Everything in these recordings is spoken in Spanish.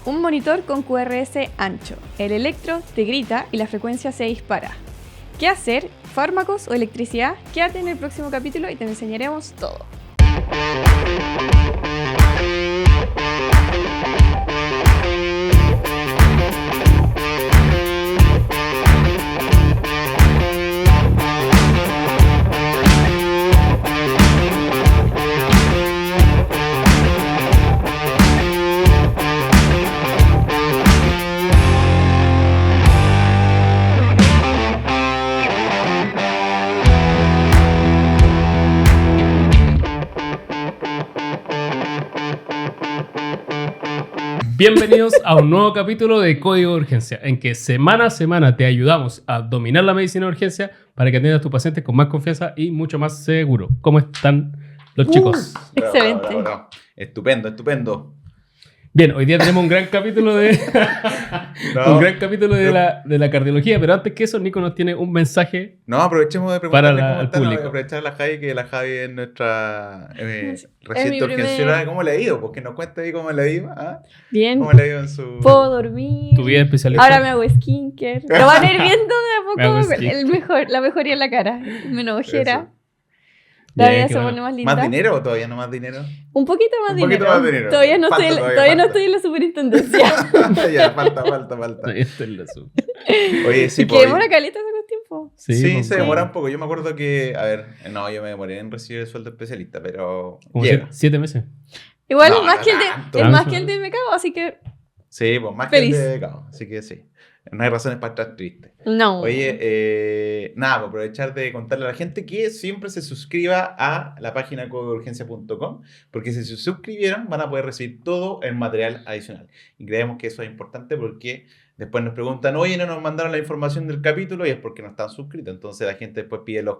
un monitor con QRS ancho. El electro te grita y la frecuencia se dispara. ¿Qué hacer? ¿Fármacos o electricidad? Quédate en el próximo capítulo y te enseñaremos todo. Bienvenidos a un nuevo capítulo de Código de Urgencia, en que semana a semana te ayudamos a dominar la medicina de urgencia para que atiendas a tus pacientes con más confianza y mucho más seguro. ¿Cómo están los chicos? Excelente. Bravo. Estupendo. Bien, hoy día tenemos un gran capítulo de de la cardiología, pero antes que eso, Nico nos tiene un mensaje. No, aprovechemos de Para preguntarle cómo el está, público. aprovechar a la Javi, que la Javi es nuestra mi reciente urgencióloga. primer- ¿Cómo le ha ido? Porque nos cuente ahí cómo le ha ido. ¿Ah? Bien, ¿Cómo le ha ido en su...? puedo dormir. Tu vida especialista. Ahora me hago skincare. Lo van a ir viendo Me hago de a poco. skincare. La mejoría en la cara. Menos ojera. Eso. La Bien, vida qué se bueno. pone más linda. ¿Más dinero o todavía no más dinero? Un poquito más Un dinero. poquito más dinero. Todavía no Falta, estoy, todavía todavía no falta. estoy en la superintendencia. Ya, falta. Este es el asunto. Oye, sí, Que pues, demora caleta con tiempo. Sí, pues, se demora un poco. Yo me acuerdo que, a ver, no, yo me demoré en recibir el sueldo especialista, pero como llega. 7 meses. Igual No, más no que el tanto. de, es más que el de Mecao, así que Sí, pues más Feliz. que el de becado, así que sí. No hay razones para estar triste. no. Oye, nada, pues aprovechar de contarle a la gente que siempre se suscriba a la página codeurgencia.com, porque si se suscribieron van a poder recibir todo el material adicional. Y creemos que eso es importante porque después nos preguntan, oye, no nos mandaron la información del capítulo, y es porque no están suscritos. Entonces la gente después pide los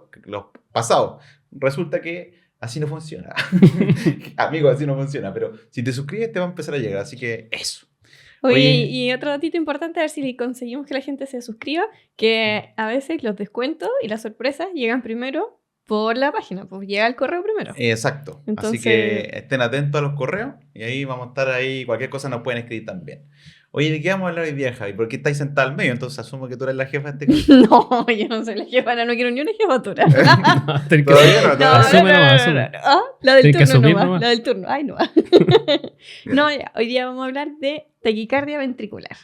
pasados. Resulta que así no funciona. Amigo, así no funciona. Pero si te suscribes te va a empezar a llegar. Así que eso. Oye, Oye. y otro datito importante, a ver si conseguimos que la gente se suscriba, que a veces los descuentos y las sorpresas llegan primero por la página, pues llega el correo primero. Exacto. Entonces- Así que estén atentos a los correos y ahí vamos a estar ahí. Cualquier cosa nos pueden escribir también. Oye, ¿de qué vamos a hablar hoy día, Javi? Porque estáis sentada al medio, entonces asumo que tú eres la jefa de este canal. No, yo no soy la jefa, no quiero ni una jefatura. Tenés que- Todavía no, No, todavía Asume nomás, asume. Ah, la del Tienes que turno asumir nomás, nomás. la del turno. Ay, no. No, ya, hoy día vamos a hablar de taquicardia ventricular,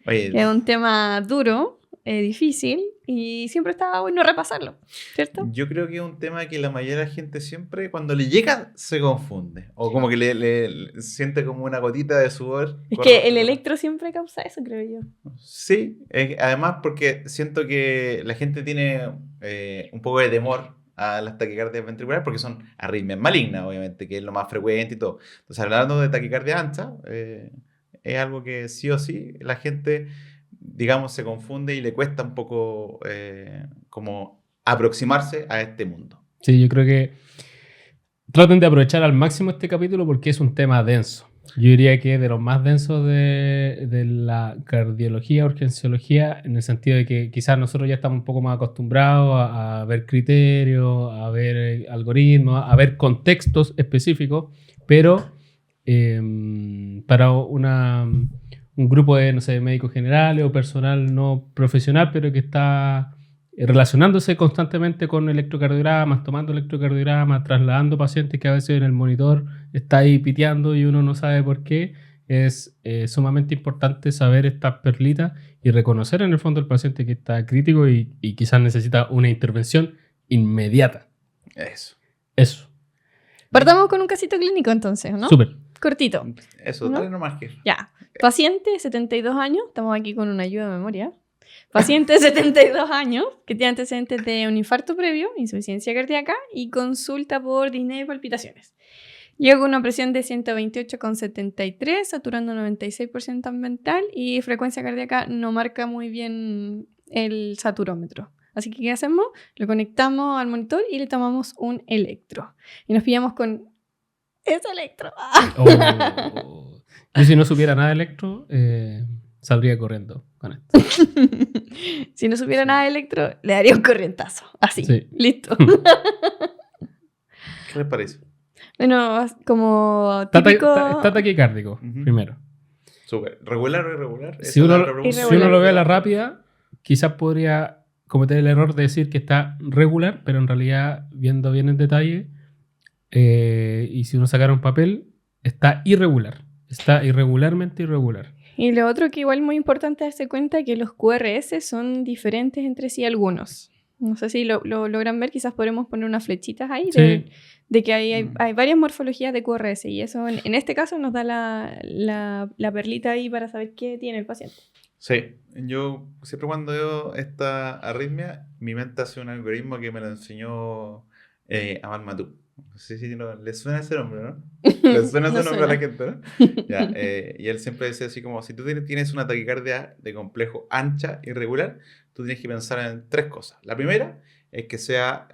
que es Oye, un tema duro, difícil, y siempre está bueno repasarlo, ¿cierto? yo creo que es un tema que la mayoría de la gente siempre, cuando le llega, se confunde. O como que le siente como una gotita de sudor. Es que el electro siempre causa eso, creo yo. Sí, además porque siento que la gente tiene un poco de temor a las taquicardias ventriculares porque son arritmias malignas, obviamente, que es lo más frecuente y todo. Entonces, hablando de taquicardia ancha, es algo que sí o sí la gente, digamos, se confunde y le cuesta un poco como aproximarse a este mundo. Sí, yo creo que traten de aprovechar al máximo este capítulo porque es un tema denso. Yo diría que es de los más densos de la cardiología, urgenciología, en el sentido de que quizás nosotros ya estamos un poco más acostumbrados a ver criterios, a ver algoritmos, a ver contextos específicos, pero para un grupo de, no sé, médicos generales o personal no profesional, pero que está relacionándose constantemente con electrocardiogramas, tomando electrocardiogramas, trasladando pacientes que a veces en el monitor está ahí piteando y uno no sabe por qué, es sumamente importante saber estas perlitas y reconocer en el fondo al paciente que está crítico y quizás necesita una intervención inmediata. Eso. Eso. Partamos con un casito clínico entonces, ¿no? Súper. Cortito. Eso, ¿No? dale nomás que... Ya. Paciente, 72 años. Estamos aquí con una ayuda de memoria. Paciente de 72 años que tiene antecedentes de un infarto previo, insuficiencia cardíaca y consulta por disnea y palpitaciones. Llega con una presión de 128,73, saturando 96% ambiental y frecuencia cardíaca no marca muy bien el saturómetro. Así que, ¿qué hacemos? Lo conectamos al monitor y le tomamos un electro. Y nos pillamos con ese electro. Oh. Yo si no supiera nada de electro, saldría corriendo con esto. Si no supiera nada de electro, le daría un corrientazo. Así, Sí. listo. ¿Qué les parece? Bueno, como Está típico... taquicárdico, Ujú. primero. Súper. ¿Regular o irregular? Si Esa uno, es la pregunta. si uno lo ve a la rápida, quizás podría cometer el error de decir que está regular, pero en realidad, viendo bien en detalle, y si uno sacara un papel, está irregular. Está irregularmente irregular. Y lo otro que igual muy importante darse cuenta es que los QRS son diferentes entre sí algunos. No sé si lo logran ver, quizás podremos poner unas flechitas ahí Sí. de que hay varias morfologías de QRS y eso en este caso nos da la perlita ahí para saber qué tiene el paciente. Sí, yo siempre cuando veo esta arritmia, mi mente hace un algoritmo que me lo enseñó Amal Matú. No sé si le suena ese nombre, ¿no? Le suena ese No nombre a la suena. gente, ¿no? Ya, y él siempre decía así como, si tú tienes una taquicardia de complejo ancha, irregular, tú tienes que pensar en 3 cosas. La primera es que sea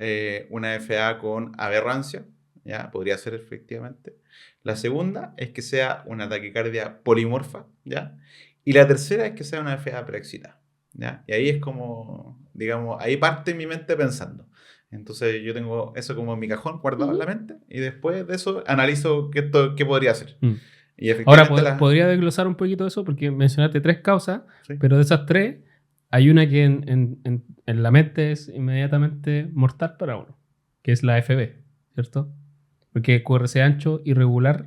una FA con aberrancia, ¿ya? Podría ser efectivamente. La segunda es que sea una taquicardia polimorfa, ¿ya? Y la tercera es que sea una FA preexcitada, ¿ya? Y ahí es como, digamos, ahí parte mi mente pensando. Entonces yo tengo eso como en mi cajón guardado en la mente y después de eso analizo qué podría hacer. Mm. Y Ahora, efectivamente podría desglosar un poquito eso porque mencionaste 3 causas, Sí. pero de esas 3, hay una que en la mente es inmediatamente mortal para uno, que es la FB, ¿cierto? Porque QRS ancho, irregular,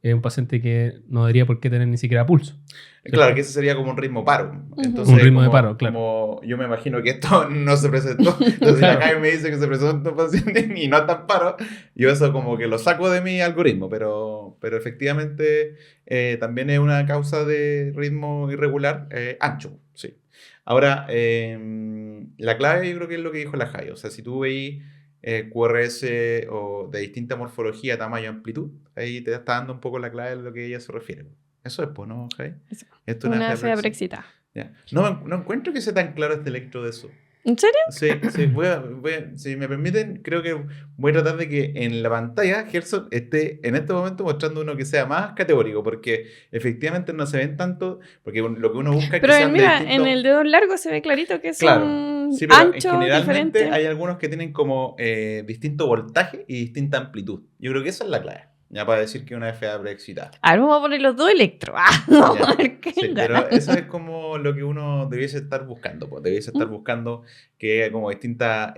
es un paciente que no debería por qué tener ni siquiera pulso. Claro, que ese sería como un ritmo paro. Ujú. Entonces, Un ritmo de como- paro, claro. Como yo me imagino que esto no se presentó. Entonces, Claro. acá me dice que se presentó un paciente y no está en paro. Yo eso como que lo saco de mi algoritmo, pero efectivamente también es una causa de ritmo irregular ancho, sí. Ahora, la clave yo creo que es lo que dijo la Jai. O sea, si tú veis QRS o de distinta morfología, tamaño, amplitud, ahí te está dando un poco la clave de lo que ella se refiere. Eso es, pues, ¿no, Jai? Eso. Esto es Una FA fea preexcitada. preexcitada. Ya. No encuentro que sea tan claro este electro de eso. ¿En serio? Sí, si me permiten, creo que voy a tratar de que en la pantalla Gerson esté en este momento mostrando uno que sea más categórico, porque efectivamente no se ven tanto, porque lo que uno busca es Pero que sean de mira, distintos... en el dedo largo se ve clarito que Claro, son sí, pero anchos, generalmente diferentes. hay algunos que tienen como distinto voltaje y distinta amplitud. Yo creo que esa es la clave, ya para decir que una FA preexcitada. A ver, vamos a poner los 2 electros. Vamos Ya, a ver qué sí, gana. pero eso es como lo que uno debiese estar buscando. Pues. Debiese estar buscando que haya como distinta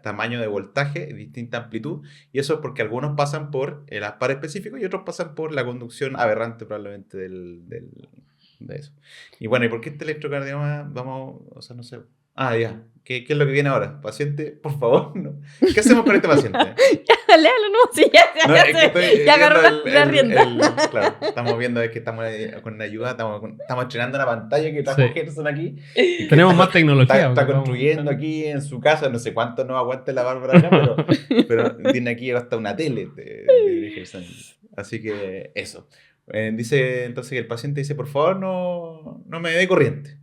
tamaño de voltaje, distinta amplitud. Y eso es porque algunos pasan por el aspar específico y otros pasan por la conducción aberrante probablemente de eso. Y bueno, ¿y por qué este electrocardiograma? Vamos, o sea, no sé. Ah, ya. ¿Qué es lo que viene ahora? Paciente, por favor, no. ¿Qué hacemos con este paciente? Léalo, no, sí, No, es que estoy ya agarró viendo la rienda. claro, estamos viendo es que estamos con una ayuda, estamos estrenando una pantalla que trajo Sí. Gerson aquí. Tenemos más tecnología. Está vamos construyendo buscando. aquí en su casa, no sé cuánto nos aguante la Bárbara acá, pero tiene aquí hasta una tele de Gerson. Así que eso. Dice entonces que el paciente dice, por favor, no me dé corriente.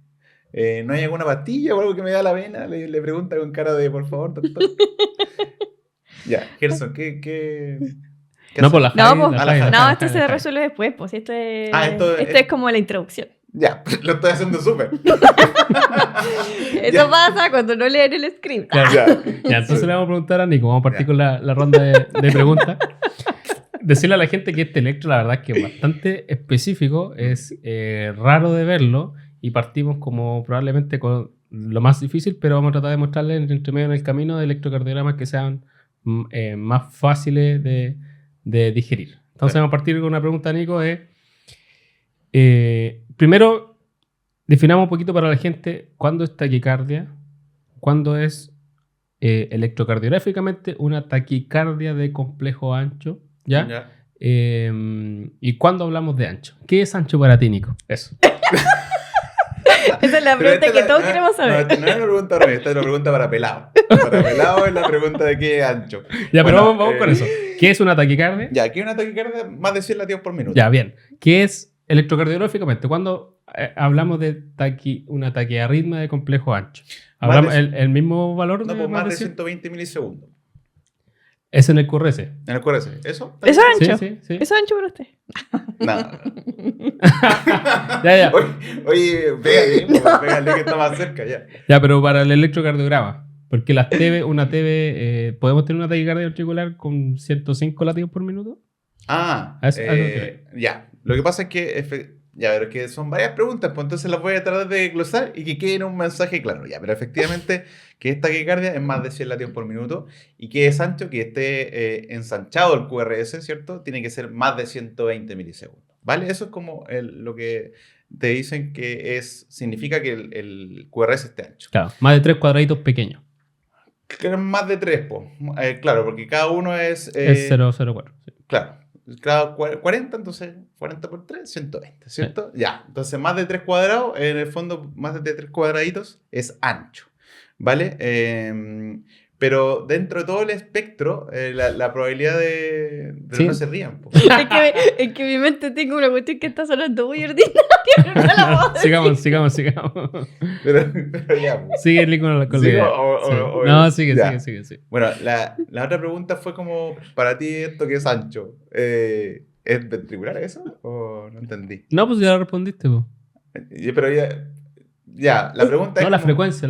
¿No hay alguna pastilla o algo que me da la vena? Le pregunta con cara de, por favor, doctor. Ya, Gerson, ¿qué No, por la hacemos? No, Jai, pues, la a la Jai, Jai. la No, Jai, esto la se Jai. resuelve después, pues esto es, Esto es como la introducción. Ya, lo estoy haciendo súper. Eso pasa cuando no leen el script. Claro. Ya. Ya, entonces Sí. le vamos a preguntar a Nico. Vamos a partir Ya. con la ronda de preguntas. Decirle a la gente que este electro, la verdad, es que es bastante específico. Es raro de verlo. Y partimos como probablemente con lo más difícil, pero vamos a tratar de mostrarles entre medio en el camino de electrocardiogramas que sean más fáciles de digerir. Entonces Sí. vamos a partir con una pregunta, Nico. Primero, definamos un poquito para la gente cuándo es taquicardia, cuándo es electrocardiográficamente una taquicardia de complejo ancho, ¿ya? Ya. Y cuándo hablamos de ancho. ¿Qué es ancho para ti, Nico? Eso. Esa es la Pero pregunta esta que es todos queremos saber. No, esta no es una pregunta para mí, esta es una pregunta para pelado. Para pelado es la pregunta de qué es ancho. Ya, pero Bueno, vamos con eso. ¿Qué es una taquicardia? Ya, aquí hay una taquicardia más de 100 latidos por minuto. Ya, bien. ¿Qué es electrocardiográficamente? Cuando hablamos de una taquiarritmia de complejo ancho. Más ¿Hablamos de- el mismo valor No, de pues más de de 100? 120 milisegundos. Es en el QRS. En el QRS. ¿Eso? Eso es Sí, ancho. sí, sí. Eso es ancho para usted. No. Ya. Oye, pégale que está más cerca ya. Ya, pero para el electrocardiograma. Porque las TB, una TB, ¿podemos tener una taquicardia ventricular con 105 latidos por minuto? Ah, A eso creo. ya. Lo que pasa es que Ya, pero es que son varias preguntas, pues entonces las voy a tratar de glosar y que quede en un mensaje claro. Ya, pero efectivamente que esta taquicardia es más de 100 latidos por minuto y que es ancho, que esté ensanchado el QRS, ¿cierto? Tiene que ser más de 120 milisegundos, ¿vale? Eso es como lo que te dicen que significa que el QRS esté ancho. Claro, más de 3 cuadraditos pequeños. Que más de 3, pues. Claro, porque cada uno es... Es 004. Sí. Claro, cada 40, entonces 40 por 3, 120, ¿cierto? Ya, entonces más de 3 cuadrados, en el fondo más de 3 cuadraditos es ancho, ¿vale? Pero dentro de todo el espectro, la probabilidad de Sí. no se rían. Po. Es que mi mente tengo una cuestión que está sonando muy ordinaria, pero no la puedo decir. sigamos. Pero ya. Po. Sigue Lee con la ¿Sigo? idea. O- No, sigue. Bueno, la otra pregunta fue como, para ti esto que es ancho, ¿es ventricular eso? ¿O no entendí? No, pues ya lo respondiste, po. Pero ya, la pregunta es No, la como, frecuencia.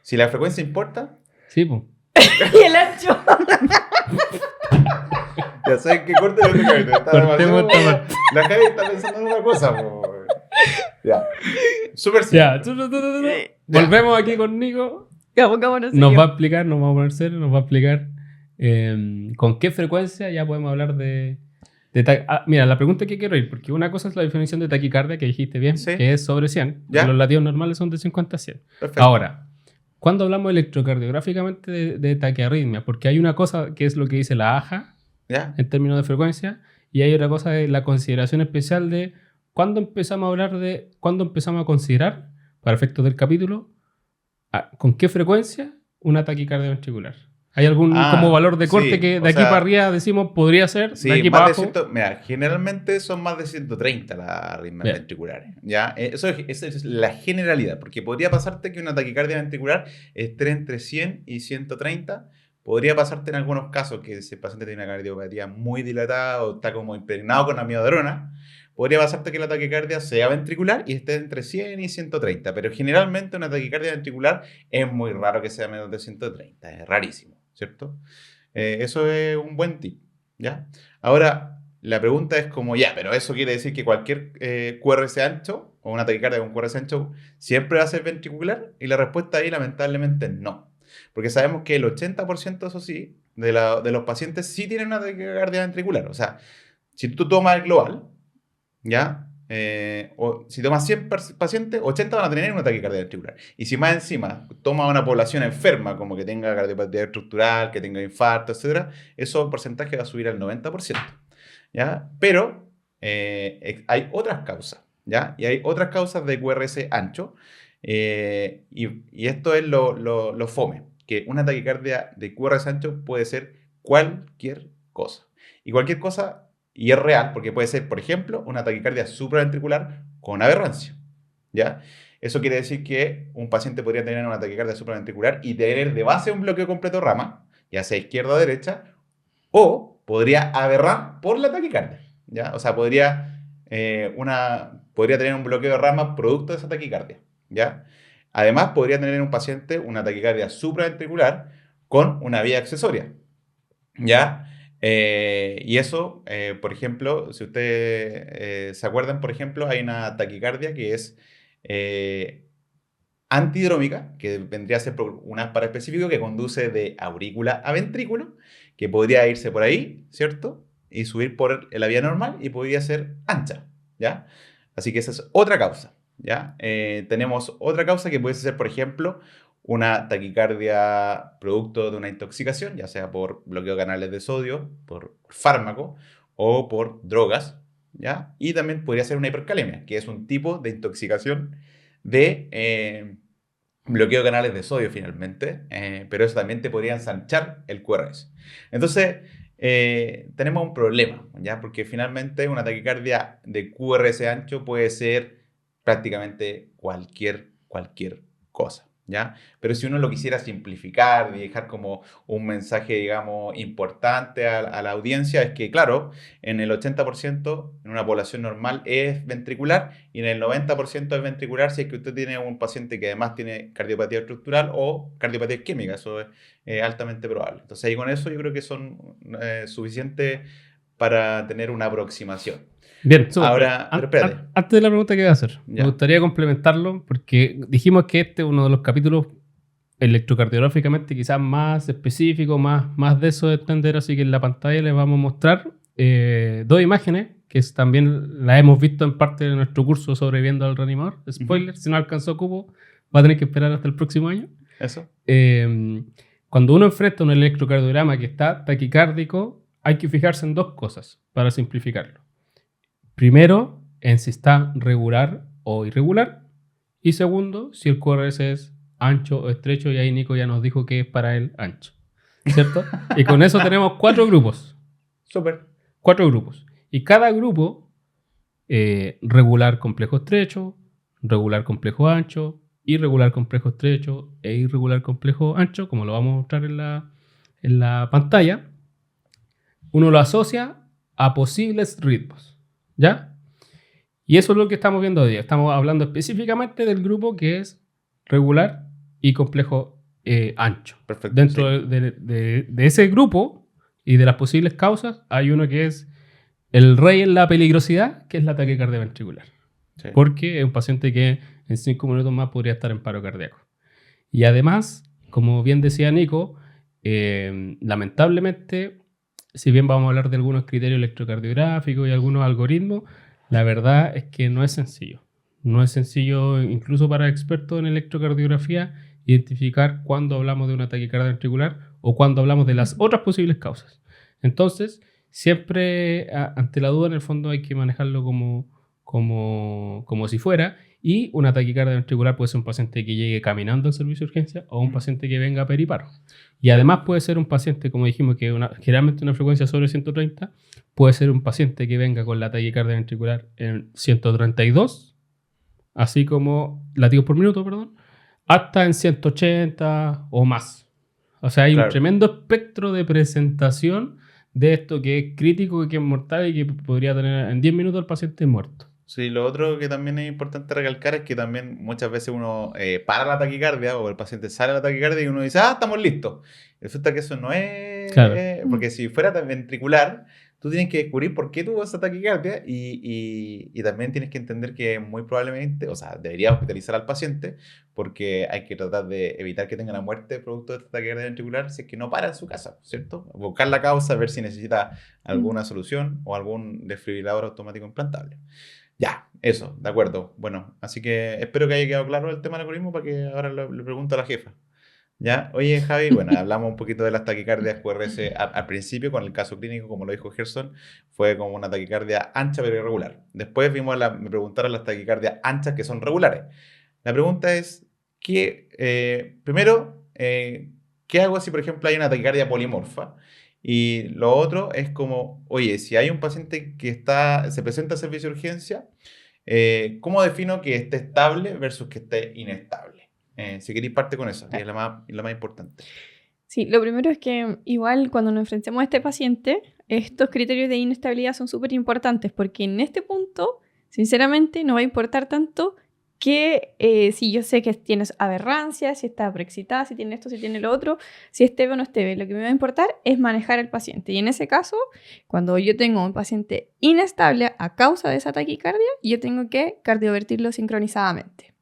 si la frecuencia importa, Sí, pues. Y el ancho. ya saben que corte el otro capítulo. Está Cortemos demasiado- esta parte. La Javi está pensando en una cosa, po. Ya. Súper Ya, simple. volvemos aquí con Nico. Ya, pongámonos Nos serios. va a explicar, nos vamos a poner serio, nos va a explicar con qué frecuencia ya podemos hablar de mira, la pregunta que quiero ir, porque una cosa es la definición de taquicardia, que dijiste bien, Sí. que es sobre 100. Ya. Los latidos normales son de 50 a 100. Perfecto. Ahora, cuando hablamos electrocardiográficamente de taquiarritmia, porque hay una cosa que es lo que dice la AJA ¿Ya? en términos de frecuencia, y hay otra cosa de la consideración especial de cuándo empezamos a considerar, para efectos del capítulo, con qué frecuencia un ataquicardia ventricular. ¿Hay algún como valor de corte sí, que o de aquí sea, para arriba decimos podría ser, Sí, de aquí más para de abajo? mira, generalmente son más de 130 las arritmias Bien. ventriculares. ¿Ya? Esa es la generalidad, porque podría pasarte que una taquicardia ventricular esté entre 100 y 130. Podría pasarte en algunos casos que si el paciente tiene una cardiopatía muy dilatada o está como impregnado con amiodarona. Podría pasarte que la taquicardia sea ventricular y esté entre 100 y 130. Pero generalmente una taquicardia ventricular es muy raro que sea menos de 130. Es rarísimo, ¿cierto? Eso es un buen tip, ¿ya? Ahora, la pregunta es como, ya, pero eso quiere decir que cualquier QRS ancho o una taquicardia con QRS ancho siempre va a ser ventricular, y la respuesta ahí lamentablemente no. Porque sabemos que el 80%, eso sí, de los pacientes sí tienen una taquicardia ventricular. O sea, si tú tomas el global, ¿ya? O si tomas 100 pacientes, 80 van a tener una taquicardia ventricular. Y si más encima toma una población enferma, como que tenga cardiopatía estructural, que tenga infarto, etc., eso porcentaje va a subir al 90%. ¿Ya? Pero hay otras causas, ¿ya? Y hay otras causas de QRS ancho. Y esto es lo fome, que una taquicardia de QRS ancho puede ser cualquier cosa. Y cualquier cosa... Y es real, porque puede ser, por ejemplo, una taquicardia supraventricular con aberrancia, ¿ya? Eso quiere decir que un paciente podría tener una taquicardia supraventricular y tener de base un bloqueo completo rama, ya sea izquierda o derecha, o podría aberrar por la taquicardia, ¿ya? O sea, podría tener un bloqueo de rama producto de esa taquicardia, ¿ya? Además, podría tener un paciente una taquicardia supraventricular con una vía accesoria, ¿ya? Y eso, por ejemplo, si ustedes se acuerdan, por ejemplo, hay una taquicardia que es antidrómica, que vendría a ser por un ASPAR específico que conduce de aurícula a ventrículo, que podría irse por ahí, ¿cierto? Y subir por la vía normal y podría ser ancha, ¿ya? Así que esa es otra causa, ¿ya? Tenemos otra causa que puede ser, por ejemplo, una taquicardia producto de una intoxicación, ya sea por bloqueo de canales de sodio, por fármaco o por drogas, ¿ya? Y también podría ser una hipercalemia, que es un tipo de intoxicación de bloqueo de canales de sodio finalmente, pero eso también te podría ensanchar el QRS. Entonces, tenemos un problema, ¿ya? Porque finalmente una taquicardia de QRS ancho puede ser prácticamente cualquier cosa, ¿ya? Pero si uno lo quisiera simplificar y dejar como un mensaje, digamos, importante a la audiencia, es que, claro, en el 80% en una población normal es ventricular y en el 90% es ventricular si es que usted tiene un paciente que además tiene cardiopatía estructural o cardiopatía isquémica. Eso es altamente probable. Entonces, ahí con eso yo creo que son suficientes para tener una aproximación. Bien, súper. Ahora, pero espérate. Antes de la pregunta que voy a hacer, Ya. me gustaría complementarlo porque dijimos que este es uno de los capítulos electrocardiográficamente quizás más específico, más de eso de entender, así que en la pantalla les vamos a mostrar 2 imágenes que también las hemos visto en parte de nuestro curso Sobreviviendo al Reanimador. Spoiler, si no alcanzó cupo, va a tener que esperar hasta el próximo año. Eso. Cuando uno enfrenta un electrocardiograma que está taquicárdico, hay que fijarse en 2 cosas para simplificarlo. Primero, en si está regular o irregular. Y segundo, si el QRS es ancho o estrecho. Y ahí Nico ya nos dijo que es para él ancho. ¿Cierto? Y con eso tenemos 4 grupos. Súper. 4 grupos. Y cada grupo, regular complejo estrecho, regular complejo ancho, irregular complejo estrecho e irregular complejo ancho, como lo vamos a mostrar en la pantalla, uno lo asocia a posibles ritmos. ¿Ya? Y eso es lo que estamos viendo hoy día. Estamos hablando específicamente del grupo que es regular y complejo ancho. Perfecto. Dentro sí. de ese grupo y de las posibles causas, hay uno que es el rey en la peligrosidad, que es la taquicardia ventricular. Sí. Porque es un paciente que en 5 minutos más podría estar en paro cardíaco. Y además, como bien decía Nico, lamentablemente, si bien vamos a hablar de algunos criterios electrocardiográficos y algunos algoritmos, la verdad es que no es sencillo. No es sencillo, incluso para expertos en electrocardiografía, identificar cuándo hablamos de una taquicardia ventricular o cuándo hablamos de las otras posibles causas. Entonces, siempre ante la duda, en el fondo hay que manejarlo como si fuera. Y una taquicardia ventricular puede ser un paciente que llegue caminando al servicio de urgencia o un paciente que venga a periparo. Y además puede ser un paciente, como dijimos, que generalmente una frecuencia sobre 130, puede ser un paciente que venga con la taquicardia ventricular en 132, así como latidos por minuto, perdón, hasta en 180 o más. O sea, hay un tremendo espectro de presentación de esto que es crítico y que es mortal y que podría tener en 10 minutos el paciente muerto. Sí, lo otro que también es importante recalcar es que también muchas veces uno para la taquicardia o el paciente sale a la taquicardia y uno dice, estamos listos. Y resulta que eso no es... Claro. Porque si fuera ventricular, tú tienes que descubrir por qué tuvo esa taquicardia y también tienes que entender que muy probablemente, o sea, debería hospitalizar al paciente porque hay que tratar de evitar que tenga la muerte producto de esta taquicardia ventricular si es que no para en su casa, ¿cierto? Buscar la causa, ver si necesita alguna solución o algún desfibrilador automático implantable. Ya, eso, de acuerdo. Bueno, así que espero que haya quedado claro el tema del algoritmo para que ahora le pregunto a la jefa. ¿Ya? Oye, Javi, bueno, hablamos un poquito de las taquicardias QRS al principio, con el caso clínico, como lo dijo Gerson, fue como una taquicardia ancha pero irregular. Después me preguntaron las taquicardias anchas que son regulares. La pregunta es, primero, ¿qué hago si, por ejemplo, hay una taquicardia polimorfa? Y lo otro es como, oye, si hay un paciente que se presenta al servicio de urgencia, ¿cómo defino que esté estable versus que esté inestable? Si queréis parte con eso, que es lo más importante. Sí, lo primero es que igual cuando nos enfrentemos a este paciente, estos criterios de inestabilidad son súper importantes porque en este punto, sinceramente, no va a importar tanto que si yo sé que tienes aberrancia, si está preexcitada, si tiene esto, si tiene lo otro, si es TB o no es TB. Lo que me va a importar es manejar al paciente. Y en ese caso, cuando yo tengo un paciente inestable a causa de esa taquicardia, yo tengo que cardiovertirlo sincronizadamente.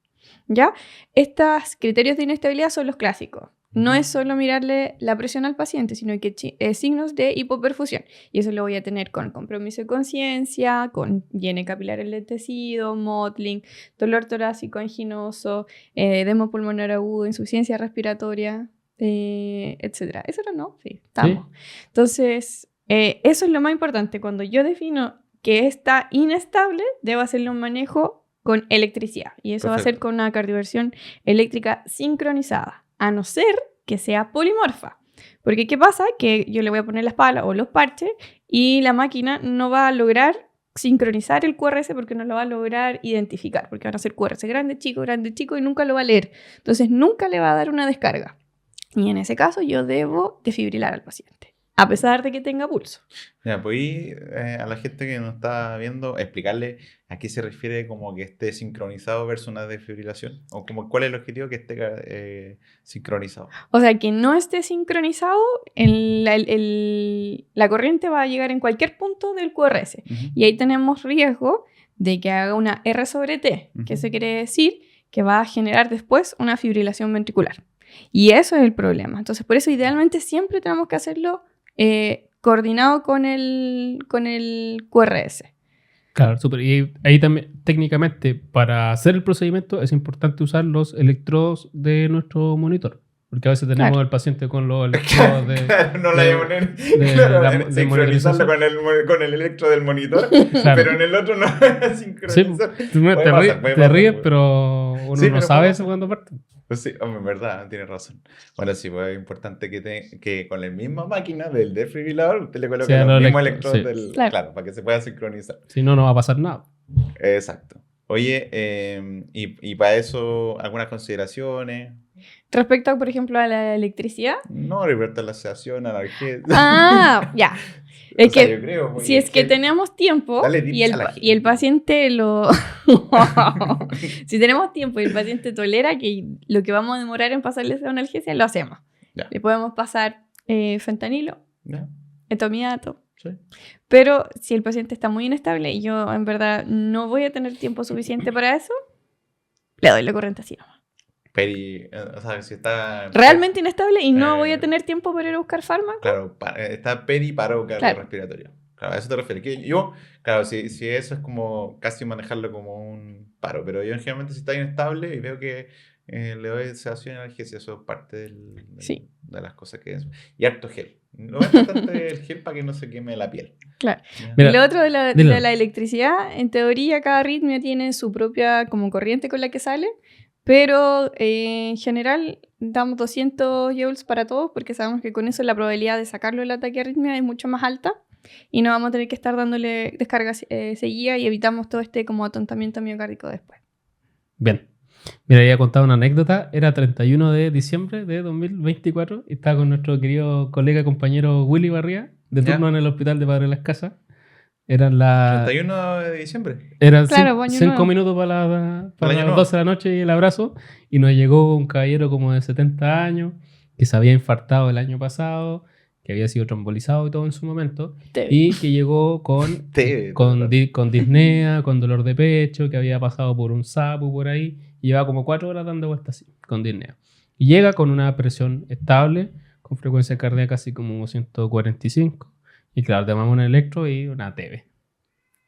¿Ya? Estos criterios de inestabilidad son los clásicos. No es solo mirarle la presión al paciente, sino que signos de hipoperfusión. Y eso lo voy a tener con compromiso de conciencia, con llene capilar enlentecido, mottling, dolor torácico anginoso, edema pulmonar agudo, insuficiencia respiratoria, etc. ¿Eso era no? Sí, estamos. ¿Sí? Entonces, eso es lo más importante. Cuando yo defino que está inestable, debo hacerle un manejo con electricidad. Y eso Perfecto. Va a ser con una cardioversión eléctrica sincronizada. A no ser que sea polimorfa. Porque ¿qué pasa? Que yo le voy a poner la espalda o los parches y la máquina no va a lograr sincronizar el QRS porque no lo va a lograr identificar. Porque van a ser QRS grande, chico y nunca lo va a leer. Entonces nunca le va a dar una descarga. Y en ese caso yo debo desfibrilar al paciente. a pesar de que tenga pulso. Ya, pues ahí, a la gente que nos está viendo, explicarle a qué se refiere como que esté sincronizado versus una desfibrilación. O como cuál es el objetivo que esté sincronizado. O sea, que no esté sincronizado, la corriente va a llegar en cualquier punto del QRS. Y ahí tenemos riesgo de que haga una R sobre T, que eso quiere decir que va a generar después una fibrilación ventricular. Y eso es el problema. Entonces, por eso idealmente siempre tenemos que hacerlo coordinado con el QRS. Claro, súper. Y ahí también, técnicamente, para hacer el procedimiento es importante usar los electrodos de nuestro monitor. Porque a veces tenemos al paciente con los electrodos de... Claro, no la voy a poner. de Sincronizarlo con el electro del monitor, Claro. pero en el otro no sincronizar. Sí, te ríes, pero uno Sí, no pero sabe puede eso cuando parte. Pues sí, hombre, en verdad, tiene razón. Bueno, sí, pues es importante que con la misma máquina del desfibrilador usted le coloque Sea los los mismos electrodos, electrodos sí. del... Claro. Claro, para que se pueda sincronizar. Si no, no va a pasar nada. Exacto. Oye, y para eso, algunas consideraciones. Respecto, por ejemplo, a la electricidad. No, libertad la sedación, analgésica. Ah, ya. Es O sea, que yo creo, porque si es que tenemos tiempo Dale tips y a la y el gente. paciente lo... Si tenemos tiempo y el paciente tolera que lo que vamos a demorar en pasarle esa analgesia, lo hacemos. Ya. Le podemos pasar fentanilo, ¿Ya? etomidato. Sí. Pero si el paciente está muy inestable y yo en verdad no voy a tener tiempo suficiente para eso, le doy la corriente así nomás. O sea, si está... Realmente inestable y no voy a tener tiempo para ir a buscar fármaco. Claro, está periparo cardiorrespiratorio. Claro, a eso te refieres. Que yo, claro, si eso es como casi manejarlo como un paro, pero yo generalmente si está inestable y veo que le doy sedación y analgesia, eso es parte Sí. de las cosas que es. Y harto gel. Lo más importante es el gel para que no se queme la piel. Claro. ¿Ya? Mira, Y lo otro de dilo. la electricidad, en teoría cada arritmia tiene su propia como corriente con la que sale, pero en general damos 200 joules para todos porque sabemos que con eso la probabilidad de sacarlo del ataque de arritmia es mucho más alta y no vamos a tener que estar dándole descarga seguida y evitamos todo este como atontamiento miocárdico después. Bien. Mira, ya he contado una anécdota. Era 31 de diciembre de 2024 y estaba con nuestro querido colega, compañero Willy Barría, de Ya. turno en el hospital de Padre Las Casas. Eran las... 31 de diciembre. Eran Claro, año 5 nuevo. minutos para Para año las nuevo. 12 de la noche y el abrazo. Y nos llegó un caballero como de 70 años que se había infartado el año pasado, que había sido trombolizado y todo en su momento, y que llegó con disnea, con dolor de pecho, que había pasado por un sapo por ahí, y llevaba como 4 horas dando vueltas así, con disnea. Y llega con una presión estable, con frecuencia cardíaca así como 145, y claro, te damos un electro y una TB.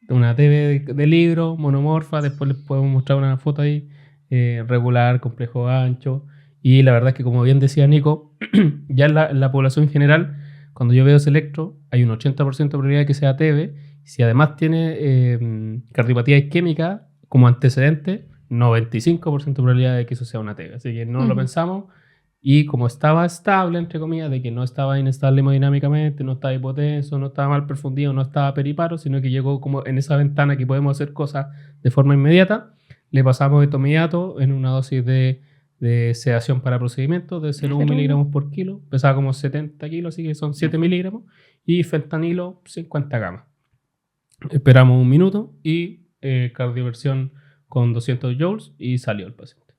Una TV de libro, monomorfa, después les podemos mostrar una foto ahí, regular, complejo ancho. Y la verdad es que, como bien decía Nico, ya en la población en general, cuando yo veo ese electro, hay un 80% de probabilidad de que sea TB. Si además tiene cardiopatía isquémica como antecedente, 95% de probabilidad de que eso sea una TB. Así que no lo pensamos. Y como estaba estable, entre comillas, de que no estaba inestable hemodinámicamente, no estaba hipotenso, no estaba mal perfundido, no estaba periparo, sino que llegó como en esa ventana que podemos hacer cosas de forma inmediata, le pasamos etomidato en una dosis de sedación para procedimientos de 0,1 miligramos por kilo, pesaba como 70 kilos, así que son 7 miligramos, y fentanilo 50 gamas. Esperamos un minuto y cardioversión con 200 joules y salió el paciente.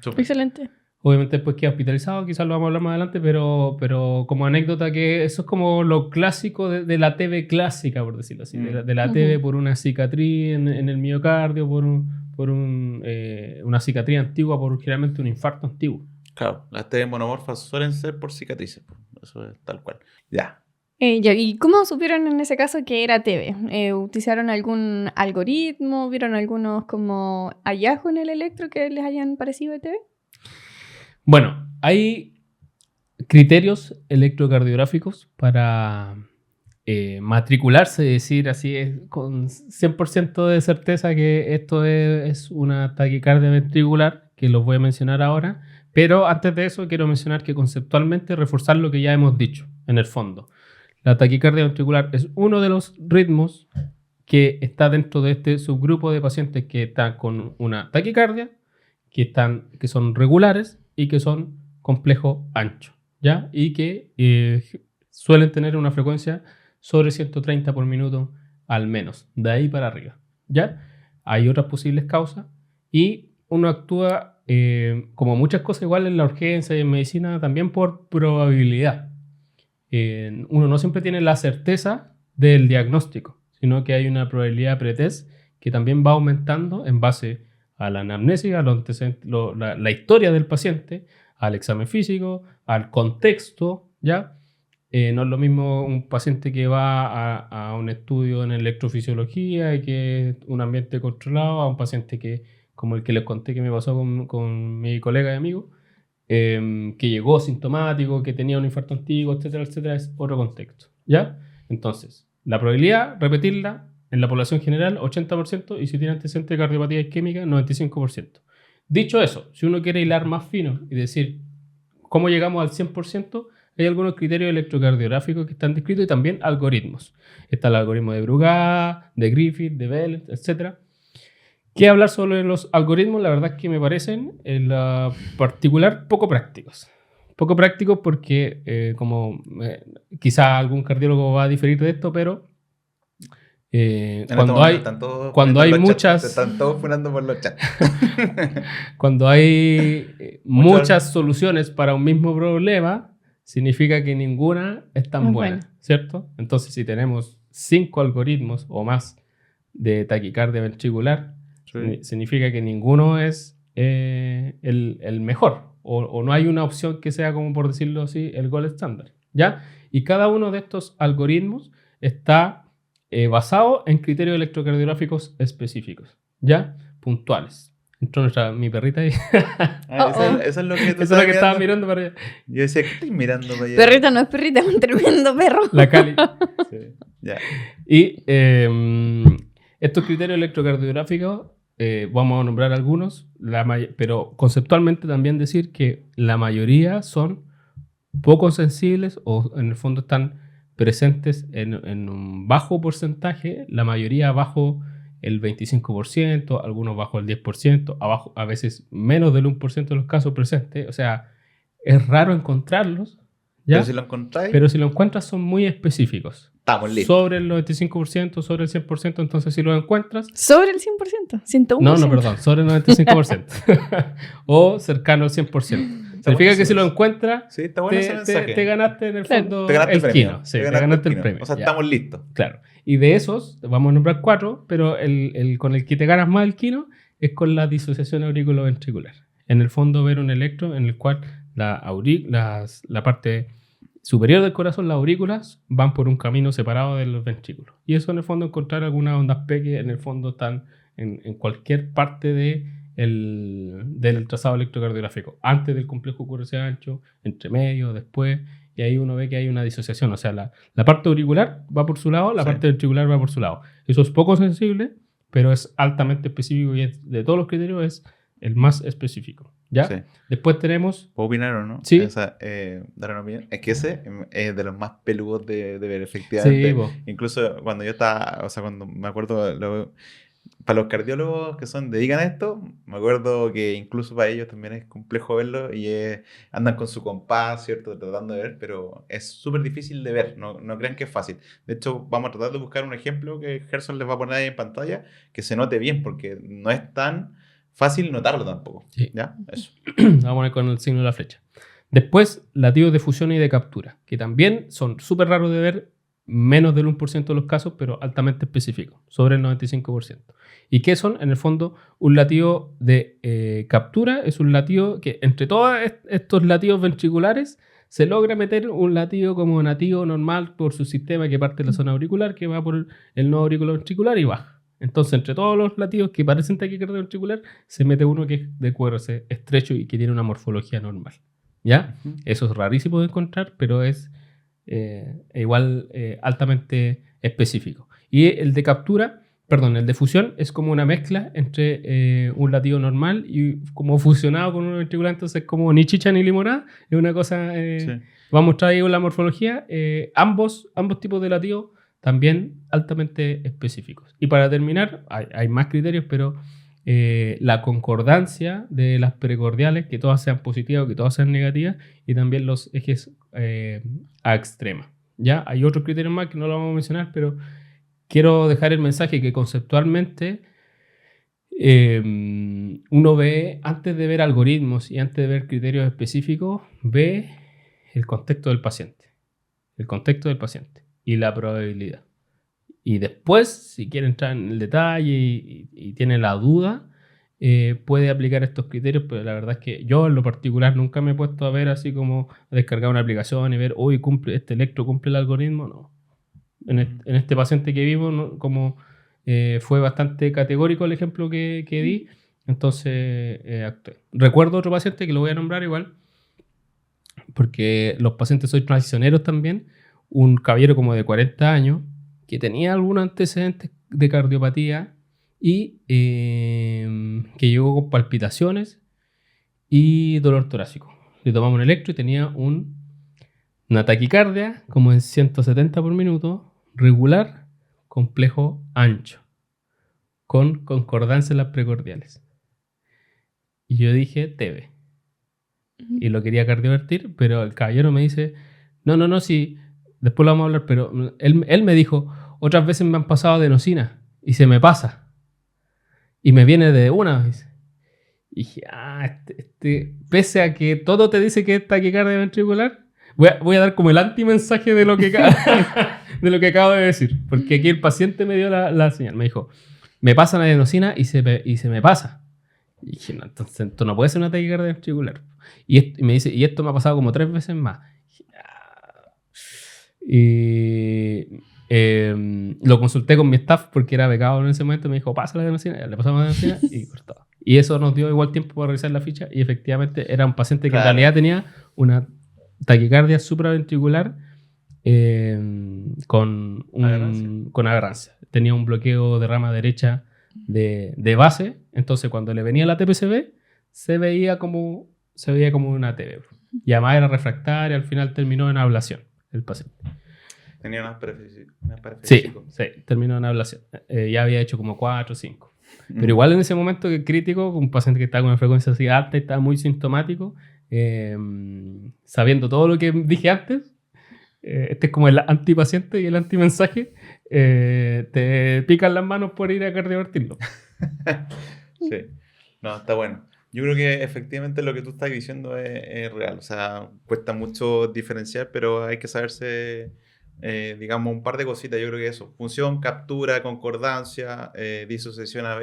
Súper. Excelente. Obviamente después queda hospitalizado, quizás lo vamos a hablar más adelante, pero como anécdota que eso es como lo clásico de la TB clásica, por decirlo así, de la TB por una cicatriz en el miocardio, por una cicatriz antigua, por generalmente un infarto antiguo. Claro, las TB monomorfas suelen ser por cicatrices. Eso es tal cual. Ya. ¿Y cómo supieron en ese caso que era TB? ¿Utilizaron algún algoritmo? ¿Vieron algunos como hallazgos en el electro que les hayan parecido de TB? Bueno, hay criterios electrocardiográficos para matricularse, decir así es, con 100% de certeza que esto es una taquicardia ventricular, que los voy a mencionar ahora, pero antes de eso quiero mencionar que conceptualmente reforzar lo que ya hemos dicho en el fondo. La taquicardia ventricular es uno de los ritmos que está dentro de este subgrupo de pacientes que están con una taquicardia, que son regulares y que son complejo ancho, ¿ya? Y que suelen tener una frecuencia sobre 130 por minuto al menos, de ahí para arriba. ¿Ya? Hay otras posibles causas y uno actúa, como muchas cosas igual en la urgencia y en medicina, también por probabilidad. Uno no siempre tiene la certeza del diagnóstico, sino que hay una probabilidad pretest que también va aumentando en base a la anamnesis, a los antecedentes, la historia del paciente, al examen físico, al contexto, ¿ya? No es lo mismo un paciente que va a un estudio en electrofisiología y que es un ambiente controlado, a un paciente que, como el que les conté que me pasó con mi colega y amigo, que llegó sintomático, que tenía un infarto antiguo, etcétera, etcétera, es otro contexto, ¿ya? Entonces, la probabilidad, repetirla, en la población general, 80%, y si tiene antecedente de cardiopatía isquémica, 95%. Dicho eso, si uno quiere hilar más fino y decir cómo llegamos al 100%, hay algunos criterios electrocardiográficos que están descritos y también algoritmos. Está el algoritmo de Brugada, de Griffith, de Bell, etc. ¿Qué hablar sobre los algoritmos? La verdad es que me parecen, en la particular, poco prácticos. Poco prácticos porque, quizás algún cardiólogo va a diferir de esto, pero cuando hay muchas... Se están todos funando por los chats. Cuando hay muchas soluciones para un mismo problema, significa que ninguna es tan buena, ¿cierto? Entonces, si tenemos 5 algoritmos o más de taquicardia ventricular, sí, significa que ninguno es el mejor, o no hay una opción que sea, como por decirlo así, el gold standard, ¿ya? Y cada uno de estos algoritmos está basado en criterios electrocardiográficos específicos, ¿ya? Puntuales. Entró mi perrita ahí. Eso es lo que Eso es lo que estaba mirando para allá. Yo decía, ¿qué estoy mirando para allá? Perrita no es perrita, es un tremendo perro. La Cali. Sí, ya. Y estos criterios electrocardiográficos, vamos a nombrar algunos, pero conceptualmente también decir que la mayoría son poco sensibles o en el fondo están presentes en un bajo porcentaje, la mayoría bajo el 25%, algunos bajo el 10%, abajo, a veces menos del 1% de los casos presentes. O sea, es raro encontrarlos, ¿ya? Pero si lo encuentras son muy específicos. Estamos listos. Sobre el 95%, sobre el 100%, entonces si lo encuentras... ¿Sobre el 100%? 101%. No, perdón, sobre el 95%. O cercano al 100%. Significa que si lo encuentras, sí, está bueno ese mensaje. Te ganaste en el fondo el premio. Kino. Sí, te ganaste el premio. O sea, ya. Estamos listos. Claro. Y de esos, vamos a nombrar 4, pero con el que te ganas más el Kino es con la disociación auriculoventricular. En el fondo, ver un electro en el cual la parte superior del corazón, las aurículas, van por un camino separado de los ventrículos. Y eso, en el fondo, encontrar algunas ondas P que en el fondo están en cualquier parte del trazado electrocardiográfico, antes del complejo QRS ancho, entre medio, después, y ahí uno ve que hay una disociación. O sea, la parte auricular va por su lado, la parte ventricular va por su lado. Eso es poco sensible, pero es altamente específico y de todos los criterios es el más específico. ¿Ya? Sí. Después tenemos... ¿Puedo opinar o no? Sí. O sea, dar una opinión. Es que ese es de los más peludos de ver, efectivamente. Sí, incluso cuando yo estaba... O sea, cuando me acuerdo... para los cardiólogos que dedican a esto, me acuerdo que incluso para ellos también es complejo verlo y andan con su compás, ¿cierto? Tratando de ver, pero es súper difícil de ver. No crean que es fácil. De hecho, vamos a tratar de buscar un ejemplo que Gerson les va a poner ahí en pantalla que se note bien porque no es tan... fácil notarlo tampoco. Sí. ¿Ya? Eso. Vamos a poner con el signo de la flecha. Después, latidos de fusión y de captura, que también son súper raros de ver, menos del 1% de los casos, pero altamente específicos, sobre el 95%. ¿Y qué son? En el fondo, un latido de captura es un latido que entre todos estos latidos ventriculares se logra meter un latido como nativo normal por su sistema que parte de la zona auricular, que va por el nodo auriculoventricular y baja. Entonces, entre todos los latidos que parecen taquicardia ventricular, se mete uno que es de QRS estrecho y que tiene una morfología normal. ¿Ya? Uh-huh. Eso es rarísimo de encontrar, pero es igual altamente específico. Y el de captura, el de fusión es como una mezcla entre un latido normal y como fusionado con un ventricular, entonces como ni chicha ni limonada, es una cosa... sí. Vamos a mostrar ahí la morfología. Ambos tipos de latidos también altamente específicos. Y para terminar, hay más criterios, pero la concordancia de las precordiales, que todas sean positivas o que todas sean negativas, y también los ejes a extrema. Ya hay otros criterios más que no lo vamos a mencionar, pero quiero dejar el mensaje que conceptualmente uno ve, antes de ver algoritmos y antes de ver criterios específicos, ve el contexto del paciente. El contexto del paciente y la probabilidad. Y después, si quiere entrar en el detalle y tiene la duda, puede aplicar estos criterios, pero la verdad es que yo en lo particular nunca me he puesto a ver así como a descargar una aplicación y ver, uy, cumple, este electro cumple el algoritmo. No. En este paciente que vimos, ¿no? Como fue bastante categórico el ejemplo que di, entonces actué. Recuerdo otro paciente que lo voy a nombrar igual, porque los pacientes soy transicioneros también, un caballero como de 40 años que tenía algunos antecedentes de cardiopatía y que llegó con palpitaciones y dolor torácico. Le tomamos un electro y tenía una taquicardia como en 170 por minuto, regular, complejo ancho, con concordancia en las precordiales. Y yo dije, TB. Y lo quería cardiovertir, pero el caballero me dice, no, sí, después lo vamos a hablar, pero él me dijo, otras veces me han pasado adenosina y se me pasa. Y me viene de una vez. Y dije, pese a que todo te dice que es taquicardia ventricular, voy a dar como el antimensaje de lo que acabo de decir. Porque aquí el paciente me dio la señal. Me dijo, me pasa la adenosina y se me pasa. Y dije, no, entonces esto no puede ser una taquicardia ventricular. Y me dice, y esto me ha pasado como 3 veces más. Y lo consulté con mi staff porque era becado en ese momento. Me dijo, pasa la adenosina. Le pasamos la adenosina y cortaba. Y eso nos dio igual tiempo para revisar la ficha. Y efectivamente era un paciente que en realidad tenía una taquicardia supraventricular con aberrancia. Tenía un bloqueo de rama derecha de base. Entonces cuando le venía la TPCB se veía como una TB. Y además era refractaria. Al final terminó en ablación el paciente. Tenía una Sí, terminó en ablación. Ya había hecho como 4 o 5. Pero igual en ese momento que crítico, un paciente que estaba con una frecuencia así alta y estaba muy sintomático, sabiendo todo lo que dije antes, este es como el antipaciente y el antimensaje, te pican las manos por ir a cardiovertirlo. Sí, no, está bueno. Yo creo que efectivamente lo que tú estás diciendo es real. O sea, cuesta mucho diferenciar, pero hay que saberse, digamos, un par de cositas. Yo creo que eso. Función, captura, concordancia, disociación AB,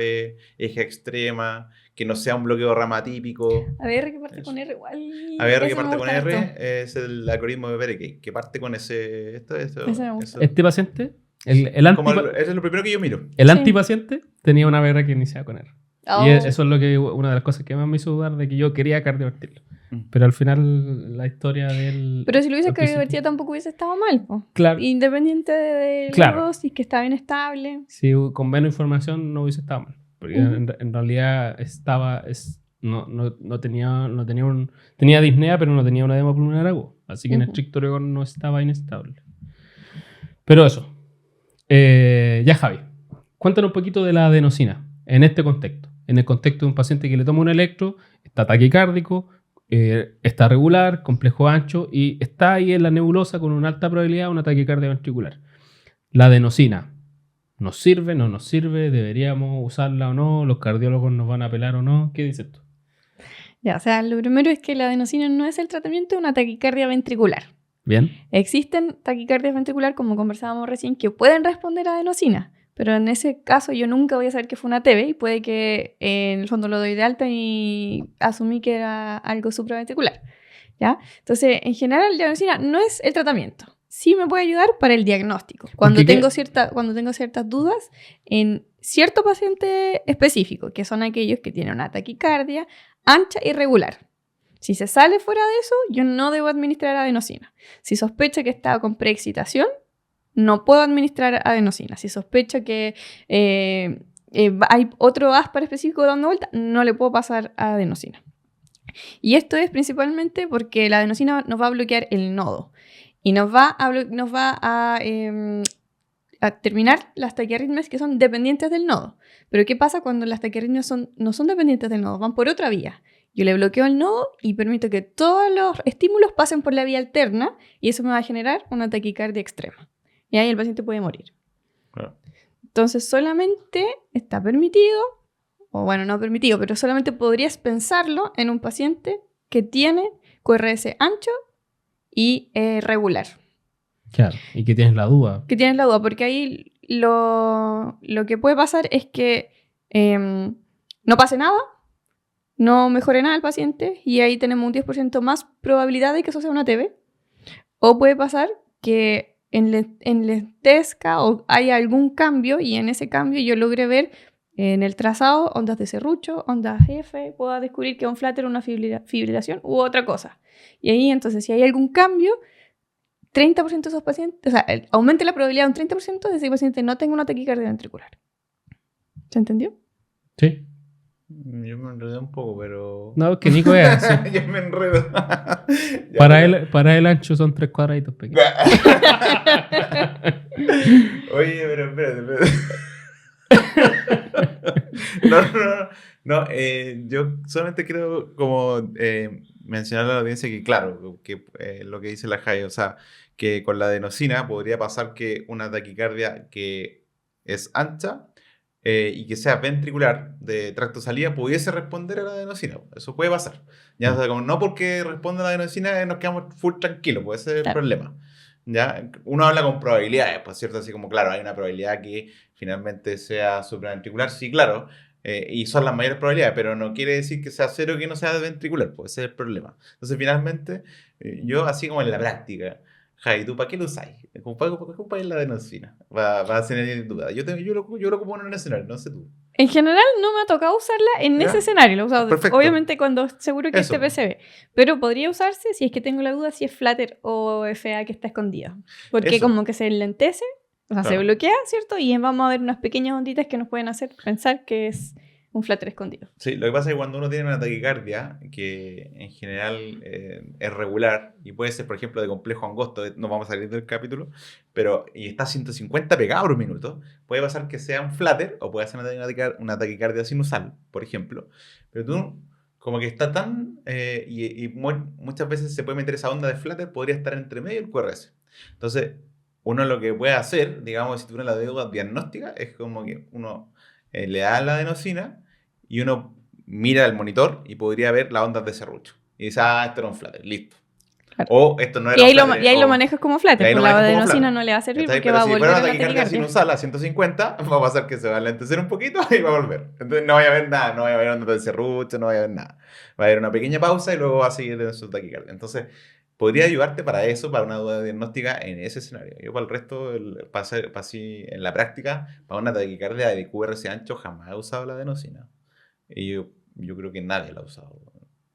eje extrema, que no sea un bloqueo de rama típico. ABR que parte con R igual. ABR que parte con R es el algoritmo de Berke, que parte con ese... Este paciente, ese es lo primero que yo miro. El antipaciente tenía una ABR que iniciaba con R. Oh. Y eso es una de las cosas que más me hizo dudar de que yo quería cardiovertirlo. Pero al final la historia del... Pero si lo hubiese cardiovertido tampoco hubiese estado mal, po. Claro. Independiente de la dosis, que está bien estable. Si con menos información no hubiese estado mal. Porque en realidad tenía disnea, pero no tenía una edema pulmonar agudo. Así que en estricto rigor no estaba inestable. Pero eso. Ya Javi, cuéntanos un poquito de la adenosina en este contexto. En el contexto de un paciente que le toma un electro, está taquicárdico, está regular, complejo ancho y está ahí en la nebulosa con una alta probabilidad de una taquicardia ventricular. La adenosina, ¿nos sirve? ¿No nos sirve? ¿Deberíamos usarla o no? ¿Los cardiólogos nos van a apelar o no? ¿Qué dices tú? Ya, o sea, lo primero es que la adenosina no es el tratamiento de una taquicardia ventricular. Bien. Existen taquicardias ventricular, como conversábamos recién, que pueden responder a adenosina. Pero en ese caso yo nunca voy a saber que fue una TB y puede que en el fondo lo doy de alta y asumí que era algo supraventricular, ¿ya? Entonces, en general, la adenosina no es el tratamiento. Sí me puede ayudar para el diagnóstico. Cuando tengo ciertas dudas en cierto paciente específico, que son aquellos que tienen una taquicardia ancha y regular. Si se sale fuera de eso, yo no debo administrar adenosina. Si sospecho que está con preexcitación, no puedo administrar adenosina. Si sospecho que hay otro ASPAR específico dando vuelta, no le puedo pasar adenosina. Y esto es principalmente porque la adenosina nos va a bloquear el nodo y nos va a terminar las taquiarritmias que son dependientes del nodo. Pero ¿qué pasa cuando las taquiarritmias no son dependientes del nodo? Van por otra vía. Yo le bloqueo el nodo y permito que todos los estímulos pasen por la vía alterna y eso me va a generar una taquicardia extrema. Y ahí el paciente puede morir. Claro. Entonces solamente está permitido, o bueno, no permitido, pero solamente podrías pensarlo en un paciente que tiene QRS ancho y regular. Claro, y que tienes la duda. Que tienes la duda, porque ahí lo que puede pasar es que no pase nada, no mejore nada el paciente y ahí tenemos un 10% más probabilidad de que eso sea una TB. O puede pasar que en la TESCA o haya algún cambio y en ese cambio yo logre ver en el trazado ondas de serrucho, ondas F, pueda descubrir que es un flutter, una fibrilación u otra cosa. Y ahí entonces si hay algún cambio, 30% de esos pacientes, o sea, aumente la probabilidad un 30% de que ese paciente no tenga una taquicardia ventricular. ¿Se entendió? Sí. Yo me enredé un poco, pero... No, es que Nico es así. Yo me enredo. Ya, Para el ancho son 3 cuadraditos pequeños. Oye, pero espérate. No, yo solamente quiero como mencionar a la audiencia que, claro, que lo que dice la Jai, o sea, que con la adenosina podría pasar que una taquicardia que es ancha y que sea ventricular de tracto salida pudiese responder a la adenosina. Eso puede pasar. Ya, o sea, como no porque responde a la adenosina nos quedamos full tranquilos, puede ser el Claro. problema. ¿Ya? Uno habla con probabilidades, pues cierto, así como, claro, hay una probabilidad que finalmente sea supraventricular, sí, claro, y son las mayores probabilidades, pero no quiere decir que sea cero que no sea ventricular, pues ese es el problema. Entonces, finalmente, yo así como en la práctica, Jai, ¿tú para qué lo usáis? ¿Para qué ocupáis la adenosina? Va a tener duda. Yo lo ocupo en un escenario, no sé tú. En general no me ha tocado usarla en ¿Ya? ese escenario, lo he usado Perfecto. obviamente cuando seguro que Eso. este PCB, pero podría usarse si es que tengo la duda si es flutter o FA que está escondida, porque Eso. como que se enlentece, o sea, se Claro. bloquea, ¿cierto? Y vamos a ver unas pequeñas onditas que nos pueden hacer pensar que es un flutter escondido. Sí, lo que pasa es que cuando uno tiene una taquicardia, que en general es regular, y puede ser, por ejemplo, de complejo angosto, no vamos a salir del capítulo, pero y está a 150 pegado por minuto, puede pasar que sea un flutter, o puede ser una taquicardia sinusal, por ejemplo, pero tú, como que está tan, muchas veces se puede meter esa onda de flutter, podría estar entre medio del QRS. Entonces, uno lo que puede hacer, digamos, si tuviera la deuda diagnóstica, es como que uno le da la adenosina, y uno mira el monitor y podría ver las ondas de serrucho. Y dice, esto era un flutter, listo. Claro. O esto no era Y ahí, un flutter. y ahí lo manejas como y flutter, ahí con lo la manejas como adenosina flutter. no le va a servir ¿Cachai? porque Pero va a si volver fuera a una la taquicardia taquicardia. sinusal a 150, va a pasar que se va a enlentecer un poquito y va a volver. Entonces no vaya a haber nada, no vaya a haber ondas de serrucho, no vaya a haber nada. Va a haber una pequeña pausa y luego va a seguir en su taquicardia. Entonces, podría ayudarte para eso, para una duda diagnóstica en ese escenario. Yo para el resto, así, en la práctica, para una taquicardia de QRS ancho jamás he usado la adenosina. Y yo creo que nadie la ha usado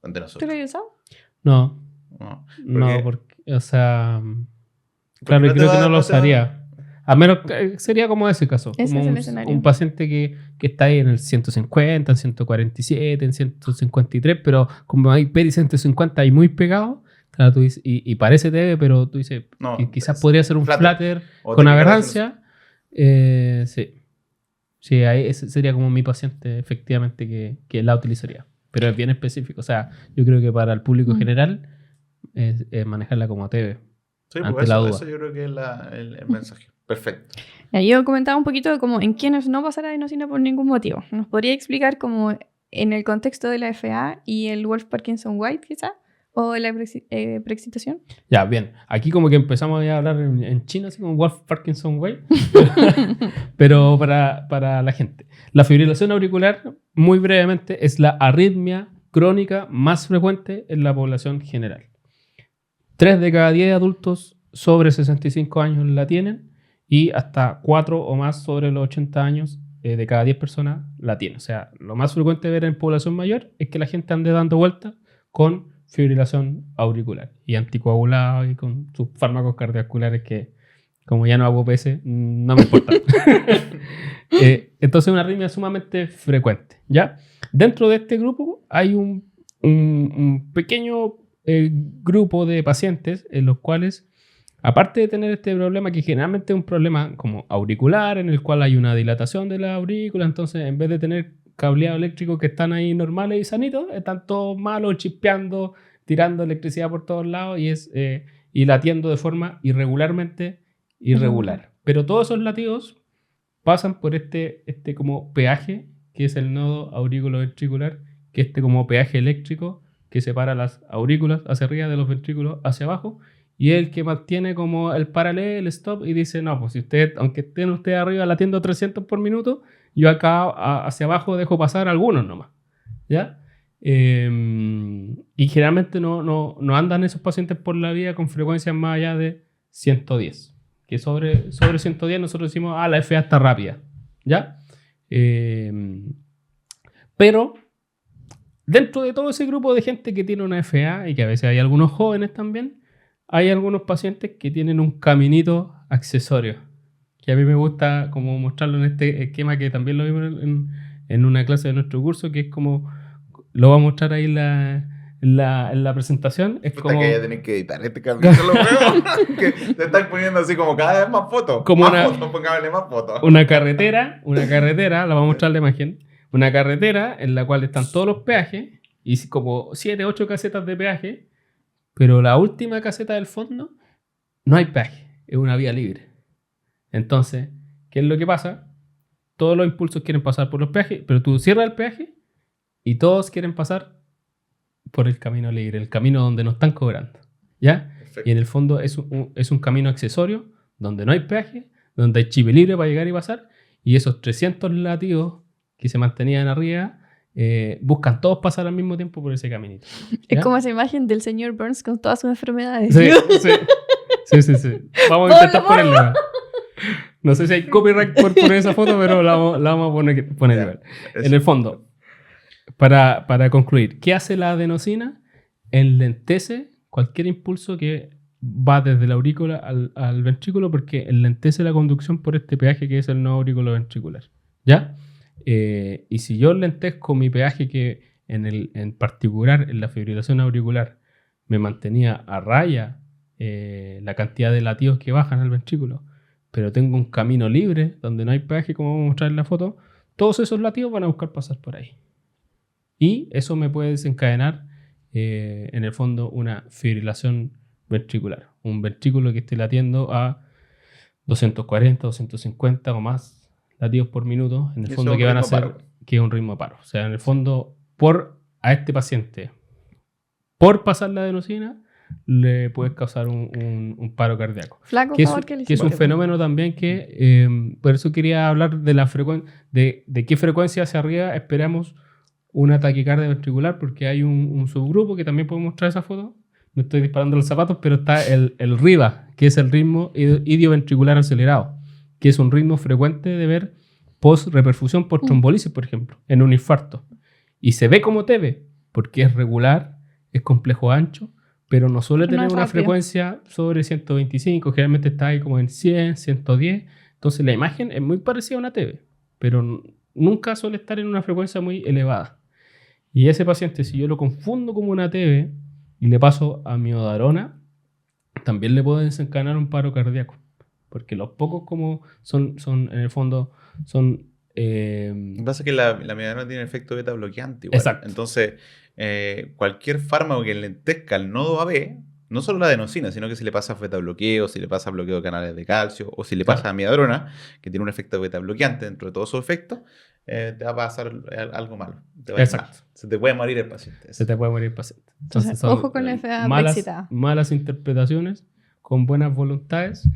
ante ¿Tú nosotros. lo has usado? No, No, no, porque, o sea, porque claro, no te creo que va- no lo no te va- usaría. A menos que sería como ese caso, Ese como es el escenario. un paciente que está ahí en el 150, en 147, en 153, pero como hay PERI 150 y muy pegado, claro, tú dices, y parece TV, pero tú dices, No, quizás es podría ser un flutter. flutter O con taquicardia aberrancia. Sí. Sí, ahí ese sería como mi paciente, efectivamente, que la utilizaría. Pero es bien específico. O sea, yo creo que para el público general es manejarla como TV. Sí, ante pues la eso, duda. eso yo creo que es el mensaje. Perfecto. Ya, yo comentaba un poquito de como en quienes no pasa la adenosina por ningún motivo. ¿Nos podría explicar como en el contexto de la FA y el Wolff Parkinson White quizá? ¿O la preexcitación? Ya, bien. Aquí como que empezamos a hablar en chino, así como Wolff Parkinson Way. Pero para la gente. La fibrilación auricular, muy brevemente, es la arritmia crónica más frecuente en la población general. 3 de cada 10 adultos sobre 65 años la tienen y hasta 4 o más sobre los 80 años de cada 10 personas la tienen. O sea, lo más frecuente de ver en población mayor es que la gente ande dando vueltas con fibrilación auricular y anticoagulado y con sus fármacos cardiovasculares que, como ya no hago PS, no me importa. Entonces, una arritmia sumamente frecuente, ¿ya? Dentro de este grupo hay un pequeño grupo de pacientes en los cuales, aparte de tener este problema, que generalmente es un problema como auricular, en el cual hay una dilatación de la aurícula, entonces en vez de tener cableados eléctricos que están ahí normales y sanitos, están todos malos, chispeando, tirando electricidad por todos lados y latiendo de forma irregularmente irregular. Pero todos esos latidos pasan por este como peaje, que es el nodo aurículo-ventricular, que es como peaje eléctrico que separa las aurículas hacia arriba de los ventrículos hacia abajo, y es el que mantiene como el paralelo, el stop, y dice, no, pues si aunque estén ustedes arriba latiendo 300 por minuto, yo acá hacia abajo dejo pasar algunos nomás, ¿ya? Y generalmente no andan esos pacientes por la vida con frecuencias más allá de 110, que sobre 110 nosotros decimos, la FA está rápida, ¿ya? Pero dentro de todo ese grupo de gente que tiene una FA, y que a veces hay algunos jóvenes también, hay algunos pacientes que tienen un caminito accesorio, que a mí me gusta como mostrarlo en este esquema, que también lo vimos en una clase de nuestro curso, que es como, lo voy a mostrar ahí en la presentación. Es Puta, como que ya tenés que editar este capítulo, weón. Que te están poniendo así como cada vez más fotos. Como más fotos, pongámosle más fotos. una carretera, la vamos a mostrar la imagen, una carretera en la cual están todos los peajes, y como 7, 8 casetas de peaje, pero la última caseta del fondo no hay peaje, es una vía libre. Entonces, ¿qué es lo que pasa? Todos los impulsos quieren pasar por los peajes, pero tú cierras el peaje y todos quieren pasar por el camino libre, el camino donde no están cobrando, ¿ya? Perfecto. Y en el fondo es un camino accesorio donde no hay peaje, donde hay chip libre para llegar y pasar, y esos 300 latidos que se mantenían arriba buscan todos pasar al mismo tiempo por ese caminito, ¿ya? Es como esa imagen del señor Burns con todas sus enfermedades. Sí. Vamos a intentar ponerla. No sé si hay copyright por poner esa foto, pero la vamos a poner igual. En el fondo, para concluir, ¿qué hace la adenosina? Enlentece cualquier impulso que va desde la aurícula al ventrículo, porque enlentece la conducción por este peaje que es el nodo auriculoventricular, ¿ya? Y si yo enlentezco mi peaje, que en particular en la fibrilación auricular me mantenía a raya la cantidad de latidos que bajan al ventrículo, pero tengo un camino libre donde no hay peaje, como vamos a mostrar en la foto, todos esos latidos van a buscar pasar por ahí. Y eso me puede desencadenar, en el fondo, una fibrilación ventricular. Un ventrículo que esté latiendo a 240, 250 o más latidos por minuto, en el fondo, que van a ser que es un ritmo de paro. O sea, en el fondo, a este paciente, por pasar la adenosina, le puede causar un paro cardíaco. Flaco, que favor, es un fenómeno también que, por eso quería hablar de la de qué frecuencia hacia arriba esperamos una taquicardia ventricular, porque hay un subgrupo que también puedo mostrar esa foto. No estoy disparando los zapatos, pero está el RIVA, que es el ritmo idioventricular acelerado, que es un ritmo frecuente de ver post-reperfusión por trombolisis, por ejemplo, en un infarto. Y se ve como TB, porque es regular, es complejo ancho, pero no suele tener una frecuencia sobre 125, generalmente está ahí como en 100, 110. Entonces la imagen es muy parecida a una TB, pero nunca suele estar en una frecuencia muy elevada. Y ese paciente, si yo lo confundo como una TB y le paso a miodarona, también le puedo desencadenar un paro cardíaco, porque los pocos como son en el fondo, son... Lo que pasa es que la miodarona tiene efecto beta bloqueante igual. Exacto. Entonces, cualquier fármaco que enlentezca el nodo AB, no solo la adenosina, sino que si le pasa beta bloqueo, si le pasa bloqueo de canales de calcio, o si le pasa a miodarona, que tiene un efecto beta bloqueante dentro de todos sus efectos, te va a pasar algo malo. Exacto. Se te puede morir el paciente. Se te puede morir el paciente. Entonces, son ojo con la FA malas interpretaciones con buenas voluntades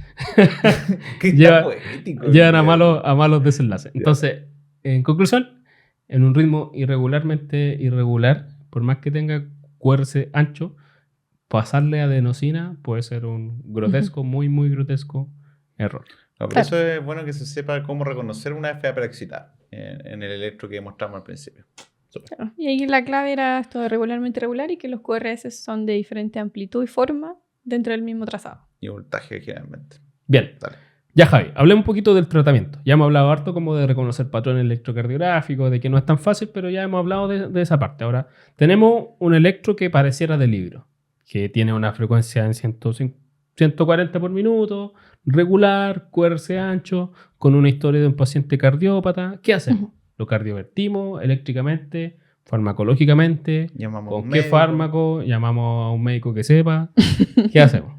poético, llevan a malos desenlaces. Entonces, en conclusión, en un ritmo irregularmente irregular, por más que tenga QRS ancho, pasarle adenosina puede ser un grotesco, muy, muy grotesco error. No, por eso es bueno que se sepa cómo reconocer una FA preexcitada en el electro que mostramos al principio. Claro. Y ahí la clave era esto de regularmente irregular y que los QRS son de diferente amplitud y forma dentro del mismo trazado. Y voltaje generalmente. Bien. Dale. Ya, Javi, hablemos un poquito del tratamiento. Ya hemos hablado harto como de reconocer patrones electrocardiográficos, de que no es tan fácil, pero ya hemos hablado de esa parte. Ahora, tenemos un electro que pareciera de libro, que tiene una frecuencia en 140 por minuto, regular, QRS ancho, con una historia de un paciente cardiópata. ¿Qué hacemos? ¿Lo cardiovertimos eléctricamente, farmacológicamente? Llamamos a ¿Con un qué médico. fármaco? ¿Llamamos a un médico que sepa? ¿Qué hacemos?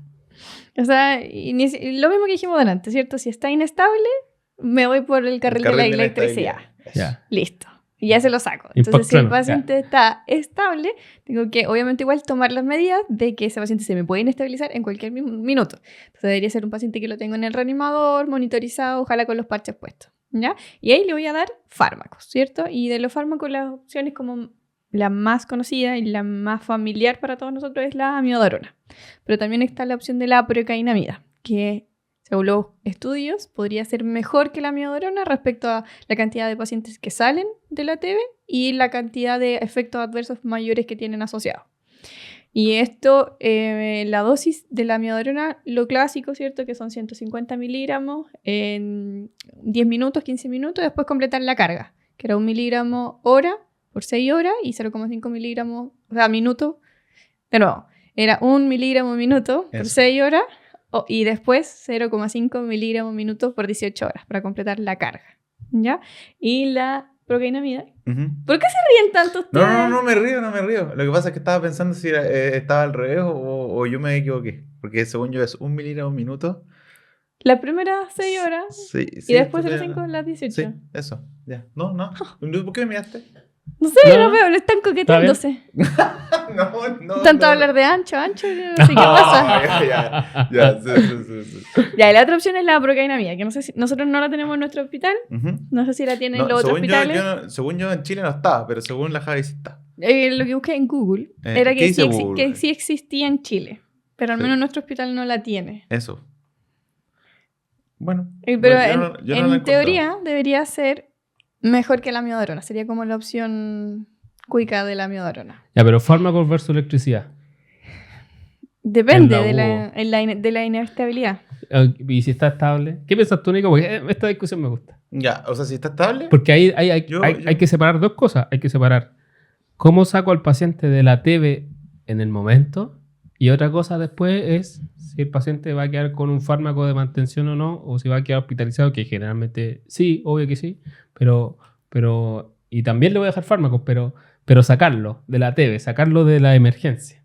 O sea, lo mismo que dijimos delante, ¿cierto? Si está inestable, me voy por el carril de la electricidad. inestabilidad. Ya. Listo. Y ya se lo saco. Impact Entonces, si el tremor, ya. paciente está estable, tengo que, obviamente, igual tomar las medidas de que ese paciente se me puede inestabilizar en cualquier minuto. Entonces, debería ser un paciente que lo tengo en el reanimador, monitorizado, ojalá con los parches puestos, ¿ya? Y ahí le voy a dar fármacos, ¿cierto? Y de los fármacos, las opciones como la más conocida y la más familiar para todos nosotros es la amiodarona. Pero también está la opción de la procainamida, que según los estudios podría ser mejor que la amiodarona respecto a la cantidad de pacientes que salen de la TB y la cantidad de efectos adversos mayores que tienen asociados. Y esto, la dosis de la amiodarona, lo clásico, ¿cierto? Que son 150 miligramos en 10 minutos, 15 minutos, después completar la carga, que era 1 miligramo hora por 6 horas y 0,5 miligramos, o sea, minuto. De nuevo, era 1 miligramo minuto por Eso. 6 horas y después 0,5 miligramos minuto por 18 horas para completar la carga, ¿ya? Y la procainamida. Ujú. ¿Por qué se ríen tanto ustedes? No me río. Lo que pasa es que estaba pensando si estaba al revés o yo me equivoqué. Porque según yo es 1 miligramo minuto. Las primeras 6 horas Sí, y después tú 0,5 las 18. Sí, eso, ya. No. ¿Por qué me miraste? No sé, No, lo veo, lo están coqueteándose. No. Tanto hablar de ancho, no sé qué pasa. Ya, sí. Ya, y la otra opción es la procainamida, que no sé si nosotros no la tenemos en nuestro hospital, Ujú. no sé si la tienen No, los otros según yo, hospitales. según yo en Chile no estaba, pero según la Javi sí está. Lo que busqué en Google era ¿qué que dice sí, Google? que sí existía en Chile, pero al Sí. menos nuestro hospital no la tiene. Eso. Bueno. Pero yo no la he en teoría debería ser mejor que la amiodarona, sería como la opción cuica de la amiodarona. Ya, pero fármacos versus electricidad. Depende En la de la inestabilidad. ¿Y si está estable? ¿Qué piensas tú, Nico? Porque esta discusión me gusta. Ya, o sea, si está estable. Porque ahí hay Yo- que separar dos cosas. Hay que separar cómo saco al paciente de la TB en el momento, y otra cosa después es si el paciente va a quedar con un fármaco de mantención o no, o si va a quedar hospitalizado, que generalmente sí, obvio que sí, pero y también le voy a dejar fármacos, pero sacarlo de la TB, sacarlo de la emergencia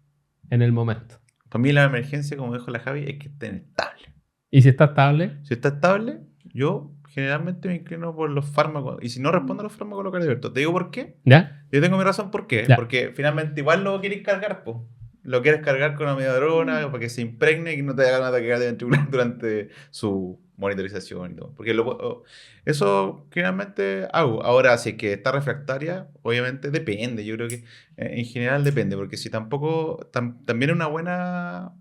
en el momento. Para mí la emergencia, como dijo la Javi, es que estén estables. Y si está estable, Si está estable, yo generalmente me inclino por los fármacos. Y si no respondo a los fármacos, lo cardioverto. ¿Te digo por qué? ¿ya? Yo tengo mi razón por qué. Ya. Porque finalmente igual lo quieres cargar, po. Lo quieres cargar con amiodarona para que se impregne y no te haga un ataque cardiovascular durante su monitorización y todo. Porque eso generalmente hago. Ahora, si es que está refractaria, obviamente depende. Yo creo que en general depende. Porque si tampoco, también una buena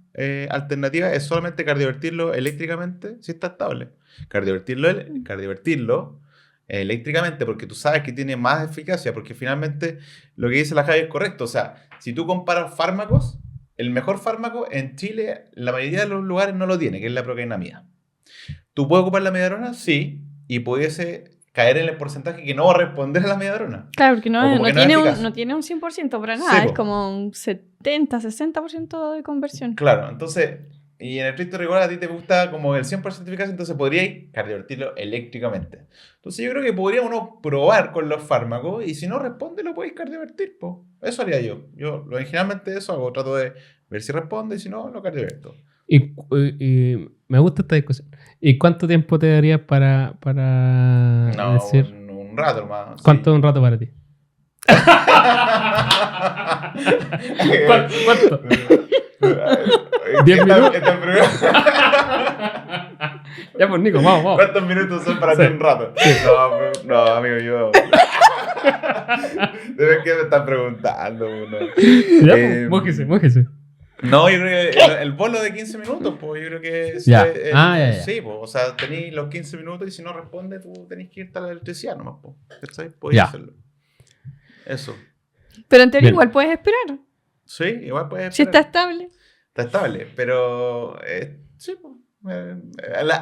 alternativa es solamente cardiovertirlo eléctricamente si está estable. Cardiovertirlo eléctricamente, porque tú sabes que tiene más eficacia, porque finalmente lo que dice la Javi es correcto. O sea, si tú comparas fármacos, el mejor fármaco en Chile, la mayoría de los lugares no lo tiene, que es la procainamida. ¿Tú puedes ocupar la amiodarona? Sí, y pudiese caer en el porcentaje que no va a responder a la amiodarona. Claro, porque O no, como que no es eficaz. no tiene un 100% para Sí, nada, es po. como un 70, 60% de conversión. Claro, entonces, y en el estricto rigor a ti te gusta como el 100% de eficacia, entonces podríais cardiovertirlo eléctricamente. Entonces yo creo que podría uno probar con los fármacos y si no responde lo podéis cardiovertir, po. Eso haría yo. Generalmente eso hago, trato de ver si responde y si no, lo cardioverto. Y me gusta esta discusión. ¿Y cuánto tiempo te darías para No, decir? un rato más. ¿Cuánto es un rato para ti? ¿Cuánto? 10 minutos. Ya, pues, Nico, vamos. ¿Cuántos minutos son para Sí. ti un rato? No, amigo, yo. Debe que me están preguntando. No, Ya, pues, mójese. No, yo creo que el bolo de 15 minutos, pues yo creo que Ya. Ya. sí, pues, o sea, tenéis los 15 minutos y si no responde, tú tenés que irte a la electricidad nomás, pues. ¿Cachai? Podéis Ya. hacerlo. Eso. Pero en teoría Bien. igual puedes esperar, Sí, igual puedes si está esperar. estable. Está estable, pero sí, pues.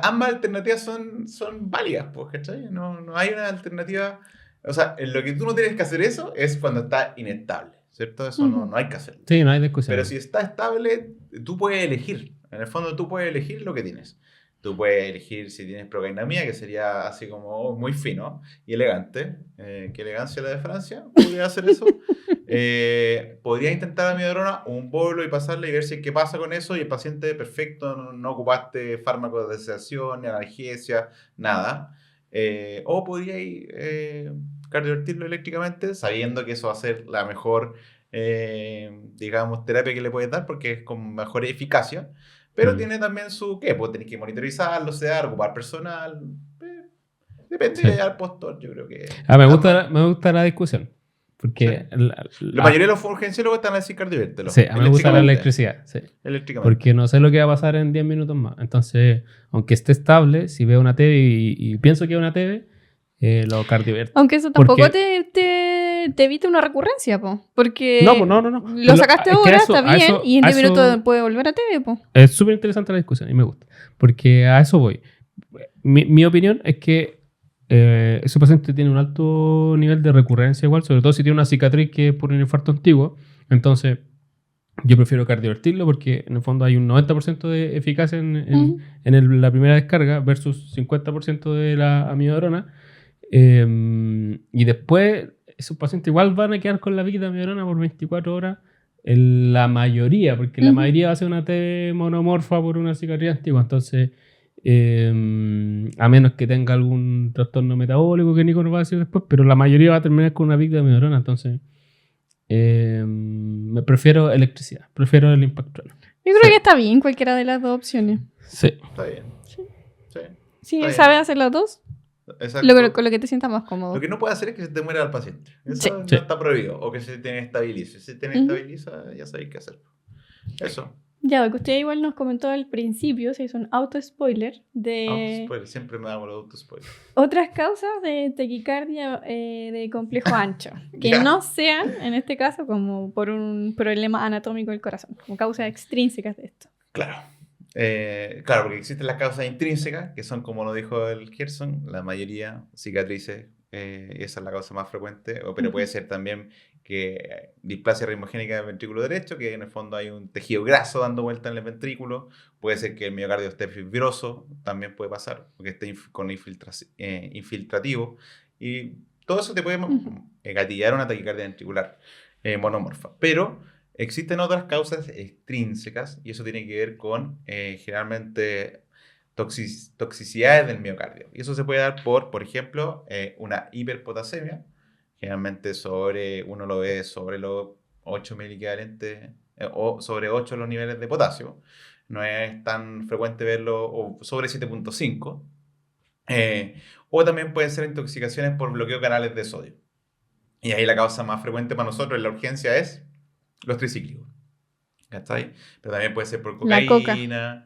Ambas alternativas son válidas, pues, ¿cachai? No hay una alternativa. O sea, lo que tú no tienes que hacer eso es cuando está inestable, ¿cierto? Eso no hay que hacerlo. Sí, no hay discusión. Pero si está estable, tú puedes elegir. En el fondo tú puedes elegir lo que tienes. Tú puedes elegir si tienes procainamia, que sería así como muy fino y elegante. Qué elegancia la de Francia. Podría hacer eso. Podría intentar amiodarona o un bolo y pasarle y ver si es que pasa con eso y el paciente perfecto, no ocupaste fármacos de sedación, ni analgesia, nada. O podría cardiovertirlo eléctricamente sabiendo que eso va a ser la mejor, digamos, terapia que le puedes dar porque es con mejor eficacia. Pero tiene también su, ¿qué? Pues tenés que monitorizarlo, sedar, ocupar personal. Depende Sí. al postor, yo creo que... Me gusta la discusión. Porque Sí. La mayoría de los urgenciólogos están a decir cardiovértelo. sí, a mí me gusta la electricidad. Sí. Eléctricamente. Porque no sé lo que va a pasar en 10 minutos más. Entonces, aunque esté estable, si veo una TV y pienso que es una TV, lo cardioverto. Aunque eso tampoco Porque- te evita una recurrencia, po. Porque No, pues no. lo sacaste Es que ahora, a eso- está a bien, eso- y en a 10 eso- minutos puede volver a TV, po. Es súper interesante la discusión y me gusta. Porque a eso voy. Mi opinión es que ese paciente tiene un alto nivel de recurrencia igual, sobre todo si tiene una cicatriz que es por un infarto antiguo. Entonces, yo prefiero cardiovertirlo porque en el fondo hay un 90% de eficacia Ujú. la primera descarga versus 50% de la amiodarona. Y después, esos pacientes igual van a quedar con la vida de amiodarona por 24 horas. En la mayoría, porque la Ujú. mayoría va a ser una T monomorfa por una cicatriz antigua. Entonces, a menos que tenga algún trastorno metabólico que Nico nos va a decir después, pero la mayoría va a terminar con una víctima de amiodarona. Entonces, me prefiero electricidad, prefiero el impacto. Yo creo que está bien cualquiera de las dos opciones. Sí. Está bien. Sí. Sí. Si Está él bien. sabe hacer las dos, Exacto. con lo que te sientas más cómodo. Lo que no puede hacer es que se te muera el paciente. Eso Sí. no Sí. está prohibido. O que se te estabilice. Si se te Ujú. estabiliza, ya sabéis qué hacer. Eso. Ya, porque usted igual nos comentó al principio, se hizo un auto-spoiler de Autospoiler. Siempre me hago los autospoilers. otras causas de taquicardia de complejo ancho, que Ya. no sean, en este caso, como por un problema anatómico del corazón, como causas extrínsecas de esto. Claro. Claro, porque existen las causas intrínsecas, que son, como lo dijo el Gerson, la mayoría cicatrices. Esa es la causa más frecuente. Pero puede Ujú. ser también que displasia ritmogénica del ventrículo derecho, que en el fondo hay un tejido graso dando vuelta en el ventrículo. Puede ser que el miocardio esté fibroso, también puede pasar, porque esté con infiltrativo. Y todo eso te puede Ujú. gatillar una taquicardia ventricular monomorfa. Pero existen otras causas extrínsecas y eso tiene que ver con generalmente toxicidades del miocardio. Y eso se puede dar por ejemplo, una hiperpotasemia. Generalmente uno lo ve sobre los 8 miliequivalentes o sobre 8 los niveles de potasio. No es tan frecuente verlo, o sobre 7.5. O también pueden ser intoxicaciones por bloqueo de canales de sodio. Y ahí la causa más frecuente para nosotros en la urgencia es los tricíclicos. ¿Cachai? Pero también puede ser por La coca. cocaína.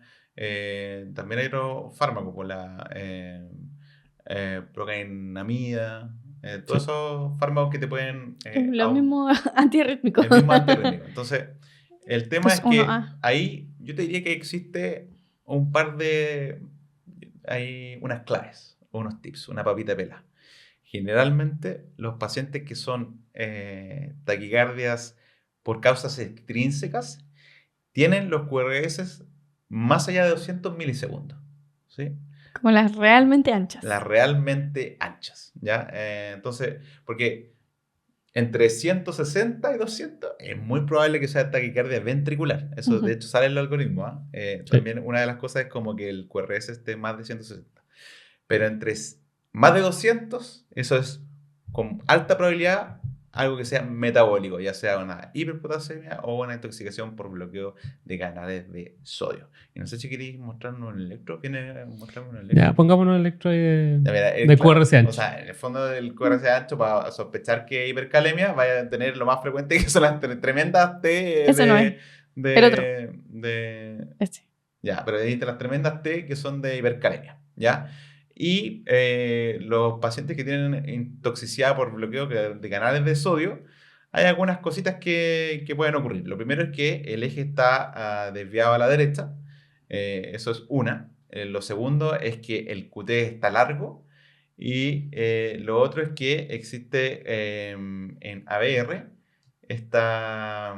También hay otros fármacos, por la procainamida. Todos esos fármacos que te pueden... Lo mismo antiarrítmico. el mismo antirrítmico. Entonces, el tema es Pues que 1A. ahí yo te diría que existe un par de... Hay unas claves, o unos tips, una papita pela. Generalmente, los pacientes que son taquicardias por causas extrínsecas tienen los QRS más allá de 200 milisegundos. ¿Sí? Como las realmente anchas. Las realmente anchas. ¿Ya? Entonces, porque entre 160 y 200 es muy probable que sea taquicardia ventricular. Eso, Ujú. de hecho, sale en el algoritmo. ¿Ah? Sí. También una de las cosas es como que el QRS esté más de 160. Pero entre más de 200, eso es con alta probabilidad algo que sea metabólico, ya sea una hiperpotasemia o una intoxicación por bloqueo de canales de sodio. Y no sé si queréis mostrarnos un electro. ¿Viene a mostrarme un electro? Ya, pongámonos el electro de Ya, mira, QRS claro, ancho. o sea, en el fondo del QRS ancho, para sospechar que hay hipercalemia, vaya a tener lo más frecuente que son las tremendas T Ese no es. El otro. Este. Ya, pero existen las tremendas T que son de hipercalemia, ¿ya? Y los pacientes que tienen intoxicidad por bloqueo de canales de sodio, hay algunas cositas que pueden ocurrir. Lo primero es que el eje está desviado a la derecha. Eso es una. Lo segundo es que el QT está largo. Y lo otro es que existe en ABR esta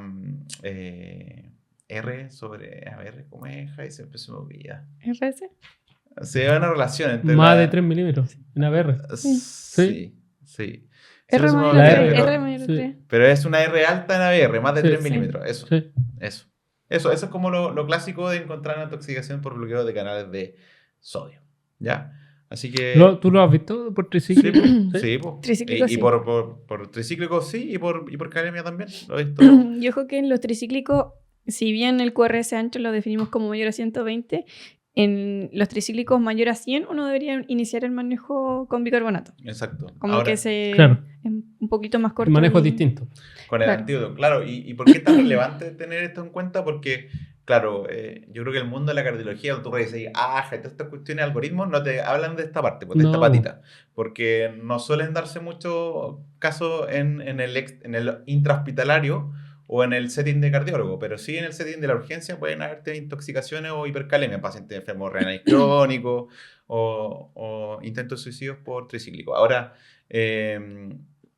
R sobre ABR, ¿cómo es? Jai? Siempre se me olvida. RS. Se ve una relación entre Más de 3 milímetros en ABR. Sí, sí. R Eso mayor se me la a olvidó, 3, pero- R mayor a sí. 3. Pero es una R alta en ABR, más de Sí, 3 sí. milímetros. Eso. Sí. Eso es como lo clásico de encontrar una intoxicación por bloqueo de canales de sodio. ¿Ya? Así que. ¿Tú lo has visto por Sí, triciclo? po, sí, po. Tricíclico, Y sí. por tricíclico sí, y por calemia también. Lo he visto. Y ojo que en los tricíclicos, si bien el QRS ancho lo definimos como mayor a 120, en los tricíclicos mayor a 100 uno debería iniciar el manejo con bicarbonato. Exacto. Como Ahora, que se Claro. es un poquito más El corto. manejo es y- distinto. con el Claro. antídoto, claro. ¿Y por qué es tan relevante tener esto en cuenta? Porque, claro, yo creo que el mundo de la cardiología, tú puedes decir, todas estas cuestiones de algoritmos no te hablan de esta parte, pues, de esta No. patita. Porque no suelen darse muchos casos en el intrahospitalario o en el setting de cardiólogo, pero sí en el setting de la urgencia pueden haberte intoxicaciones o hipercalemia, pacientes enfermos renales crónicos o intentos de suicidios por tricíclico. Ahora,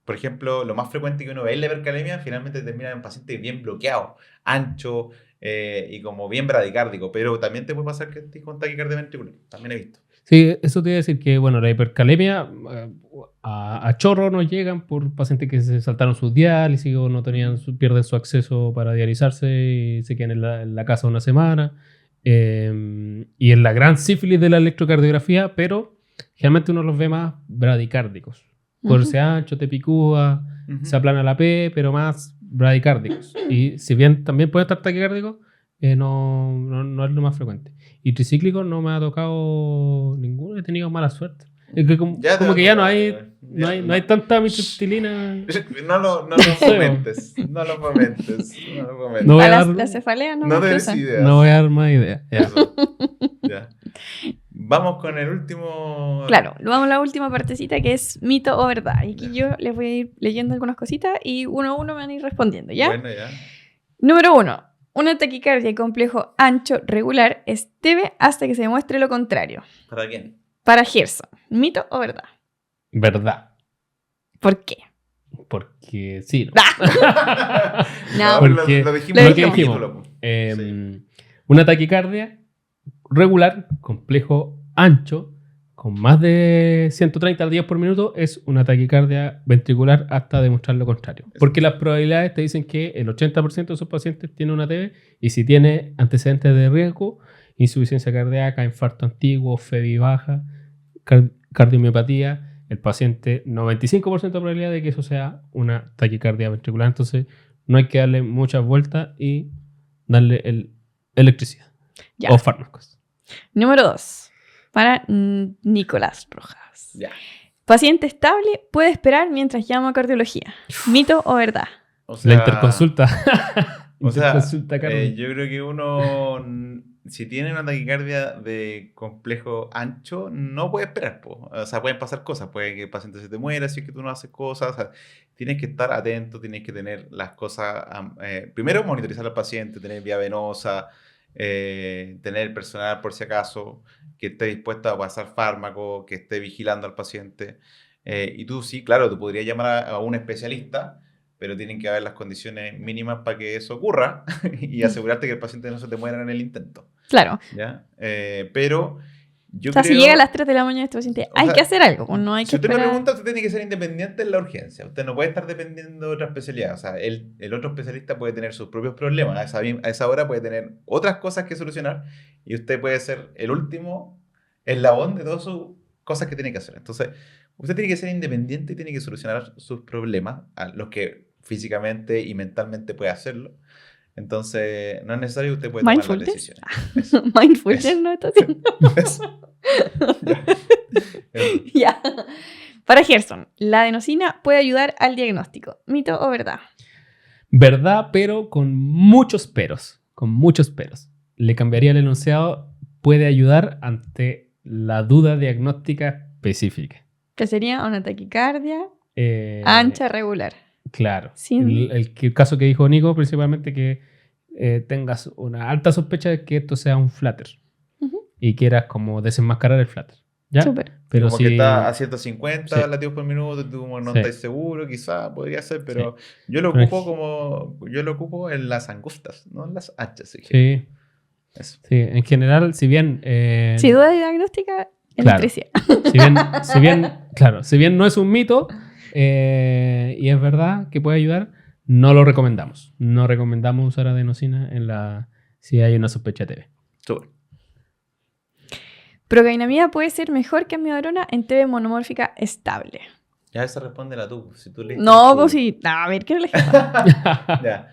por ejemplo, lo más frecuente que uno ve en la hipercalemia finalmente termina en un paciente bien bloqueado, ancho y como bien bradicárdico, pero también te puede pasar que estés con taquicardia ventricular, también he visto. Sí, eso te iba a decir que, bueno, la hipercalemia a chorro nos llegan por pacientes que se saltaron sus diálisis o no tenían pierden su acceso para dializarse y se quedan en la casa una semana. Y en la gran sífilis de la electrocardiografía, pero generalmente uno los ve más bradicárdicos. Por Ujú. ese ancho, te picúa, se aplana la P, pero más bradicárdicos. Y si bien también puede estar taquicárdico, no es lo más frecuente. Y tricíclico no me ha tocado ninguno, he tenido mala suerte. Es que como que ya no hay tanta mitriptilina. No lo fomentes, no lo fomentes. No voy a Para dar- la cefalea no No me des cruzan. ideas. No voy a dar más ideas. Ya. Eso. Ya. Vamos con el último. Claro, vamos a la última partecita que es mito o verdad. Y aquí yo les voy a ir leyendo algunas cositas y uno a uno me van a ir respondiendo, ¿ya? Bueno, ya. Número 1. Una taquicardia de complejo ancho regular es TB hasta que se demuestre lo contrario. ¿Para quién? Para Gerson, ¿mito o verdad? Verdad. ¿Por qué? Porque sí. ¿no? No, Porque lo lo dijimos en el dijimos. capítulo. Una taquicardia regular, complejo ancho, con más de 130 al 10 por minuto, es una taquicardia ventricular hasta demostrar lo contrario. Porque las probabilidades te dicen que el 80% de esos pacientes tiene una TB y si tiene antecedentes de riesgo, insuficiencia cardíaca, infarto antiguo, FEBI baja, cardiomiopatía, el paciente 95% de probabilidad de que eso sea una taquicardia ventricular. Entonces no hay que darle muchas vueltas y darle electricidad Ya. o fármacos. Número 2. Para Nicolás Rojas. Ya. Paciente estable puede esperar mientras llama a cardiología. ¿Mito o verdad? O sea, La interconsulta. O sea, Interconsulta, Carmen. yo creo que uno, si tiene una taquicardia de complejo ancho, no puede esperar, po. O sea, pueden pasar cosas, puede que el paciente se te muera si es que tú no haces cosas, o sea, tienes que estar atento, tienes que tener las cosas, primero monitorizar al paciente, tener vía venosa, tener personal por si acaso, que esté dispuesto a pasar fármaco, que esté vigilando al paciente, y tú sí, claro, tú podrías llamar a un especialista, pero tienen que haber las condiciones mínimas para que eso ocurra y asegurarte que el paciente no se te muera en el intento, Claro. ¿ya? Pero yo O sea, creo... si llega a las 3 de la mañana este paciente, O hay sea, que hacer algo, pues no hay Si que usted me esperar. pregunta, usted tiene que ser independiente en la urgencia. Usted no puede estar dependiendo de otra especialidad. O sea, el otro especialista puede tener sus propios problemas. A esa hora puede tener otras cosas que solucionar y usted puede ser el último eslabón de todas sus cosas que tiene que hacer. Entonces, usted tiene que ser independiente y tiene que solucionar sus problemas, a los que físicamente y mentalmente puede hacerlo. Entonces, no es necesario, usted puede tomar las Mindfulness. decisiones. Eso. Mindfulness Eso. no está haciendo. Eso. Ya. Eso. Ya. Para Gerson, la adenosina puede ayudar al diagnóstico. ¿Mito o verdad? Verdad, pero con muchos peros. Con muchos peros. Le cambiaría el enunciado. Puede ayudar ante la duda diagnóstica específica. Que sería una taquicardia Ancha. ancha regular. Claro. Sin- El caso que dijo Nico, principalmente que tengas una alta sospecha de que esto sea un flutter. Ujú. Y quieras como desenmascarar el flutter. ¿Ya? Súper. Pero Como si que está a 150 Sí. latidos por minuto, y tú como no Sí. estás seguro, quizá podría ser, pero yo lo Pero ocupo yo lo ocupo en las angustas, no en las H. Sí. Eso. Sí, en general, si bien... Si duda diagnóstica, Claro. electricidad. si bien no es un mito y es verdad que puede ayudar, no lo recomendamos. No recomendamos usar adenosina si hay una sospecha TB. Súper. Procainamida puede ser mejor que amiodarona en TB monomórfica estable. Ya esa responde la tú. Si tú leíste No, el pues estudio. sí. A ver, ¿qué le Ya.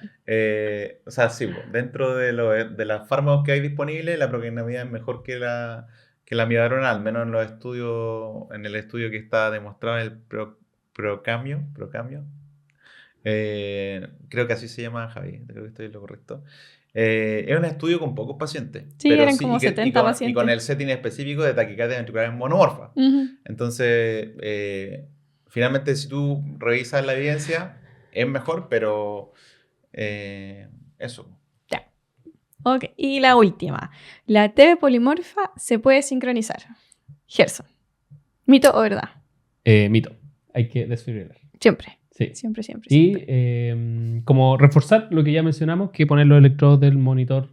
O sea, sí, pues, dentro de las fármacos que hay disponibles, la procainamida es mejor que la amiodarona, al menos en los estudios, en el estudio que está demostrado en el Procamio. Creo que así se llama, Javi, creo que estoy en lo correcto. Es un estudio con pocos pacientes. Sí, eran como 70 pacientes. Y con el setting específico de taquicardia ventricular monomorfa. Ujú. Entonces, finalmente, si tú revisas la evidencia, es mejor, pero eso. Ok, y la última. La TB polimorfa se puede sincronizar. Gerson. ¿Mito o verdad? Mito. Hay que desfibrilar. Siempre. Sí. Siempre. Y como reforzar lo que ya mencionamos, que poner los electrodos del monitor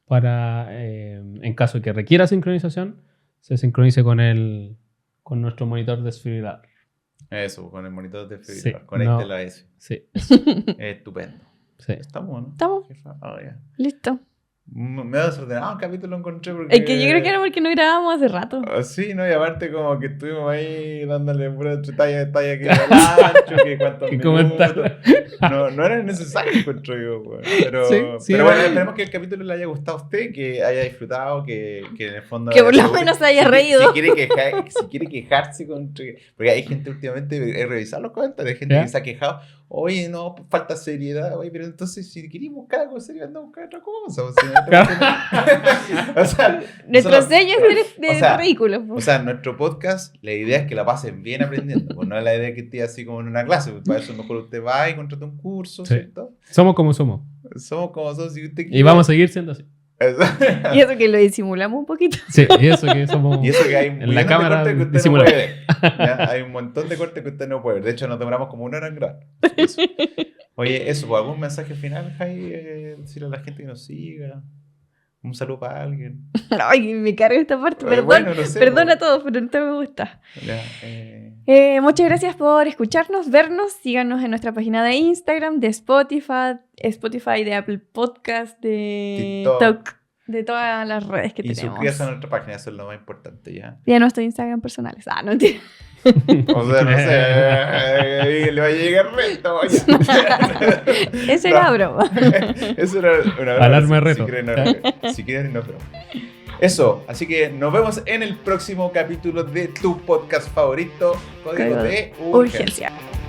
para, en caso de que requiera sincronización, se sincronice con nuestro monitor desfibrilador. Eso, con el monitor de desfibrilador. Sí, Conéctelo a ese. Sí. Estupendo. Sí. ¿Estamos, no? ¿Estamos? Ah, ya. Listo. Me ha desordenado un capítulo, encontré porque... Es que yo creo que era porque no grabábamos hace rato. Sí, ¿no? Y aparte como que estuvimos ahí dándole pura talla que era el ancho, que cuántos Que minutos. comentar. No era necesario, encuentro yo, güey. Pero, Sí, sí, pero bueno, bueno. esperemos que el capítulo le haya gustado a usted, que haya disfrutado, que en el fondo... Que por lo menos se haya reído. Si quiere quejarse contra... Porque hay gente últimamente, he revisado los comentarios, hay gente ¿Ya? que se ha quejado, oye, no, falta seriedad, oye, pero entonces si queréis buscar algo serio, anda a buscar otra cosa. O sea, o sea, Nuestro nosotros- sello es de o sea, ridículo. o sea, nuestro podcast, la idea es que la pasen bien aprendiendo. Pues no es la idea que esté así como en una clase. Pues para eso mejor usted va y contrata un curso, Sí. ¿cierto? Somos como somos. Somos como somos. Si usted Y vamos a seguir siendo así. Y eso que lo disimulamos un poquito. Sí, y eso que somos... Y eso que hay En millones la de cámara cortes que usted disimulamos. no puede ver. ¿Ya? Hay un montón de cortes que usted no puede ver. De hecho, nos demoramos como 1 hora en grabar. Eso. Oye, eso, ¿pues algún mensaje final, Jai? Decirle a la gente que nos siga. Un saludo para alguien. Ay, me cargo esta parte. Perdón, Bueno, no sé, perdón pues. a todos, pero no me gusta. Ya, Muchas gracias por escucharnos, vernos. Síganos en nuestra página de Instagram, de Spotify, de Apple Podcast, de TikTok. de todas las redes que y tenemos. suscríbase a nuestra página, eso es lo más importante, ¿ya? Y a nuestro Instagram personales. Ah, no entiendo. O sea, no sé, le va a llegar reto. Esa era broma. Eso era una broma. Alarma de reto. Si quieren, no, pero. Eso, así que nos vemos en el próximo capítulo de tu podcast favorito, Código de Urgencia. Urgencia.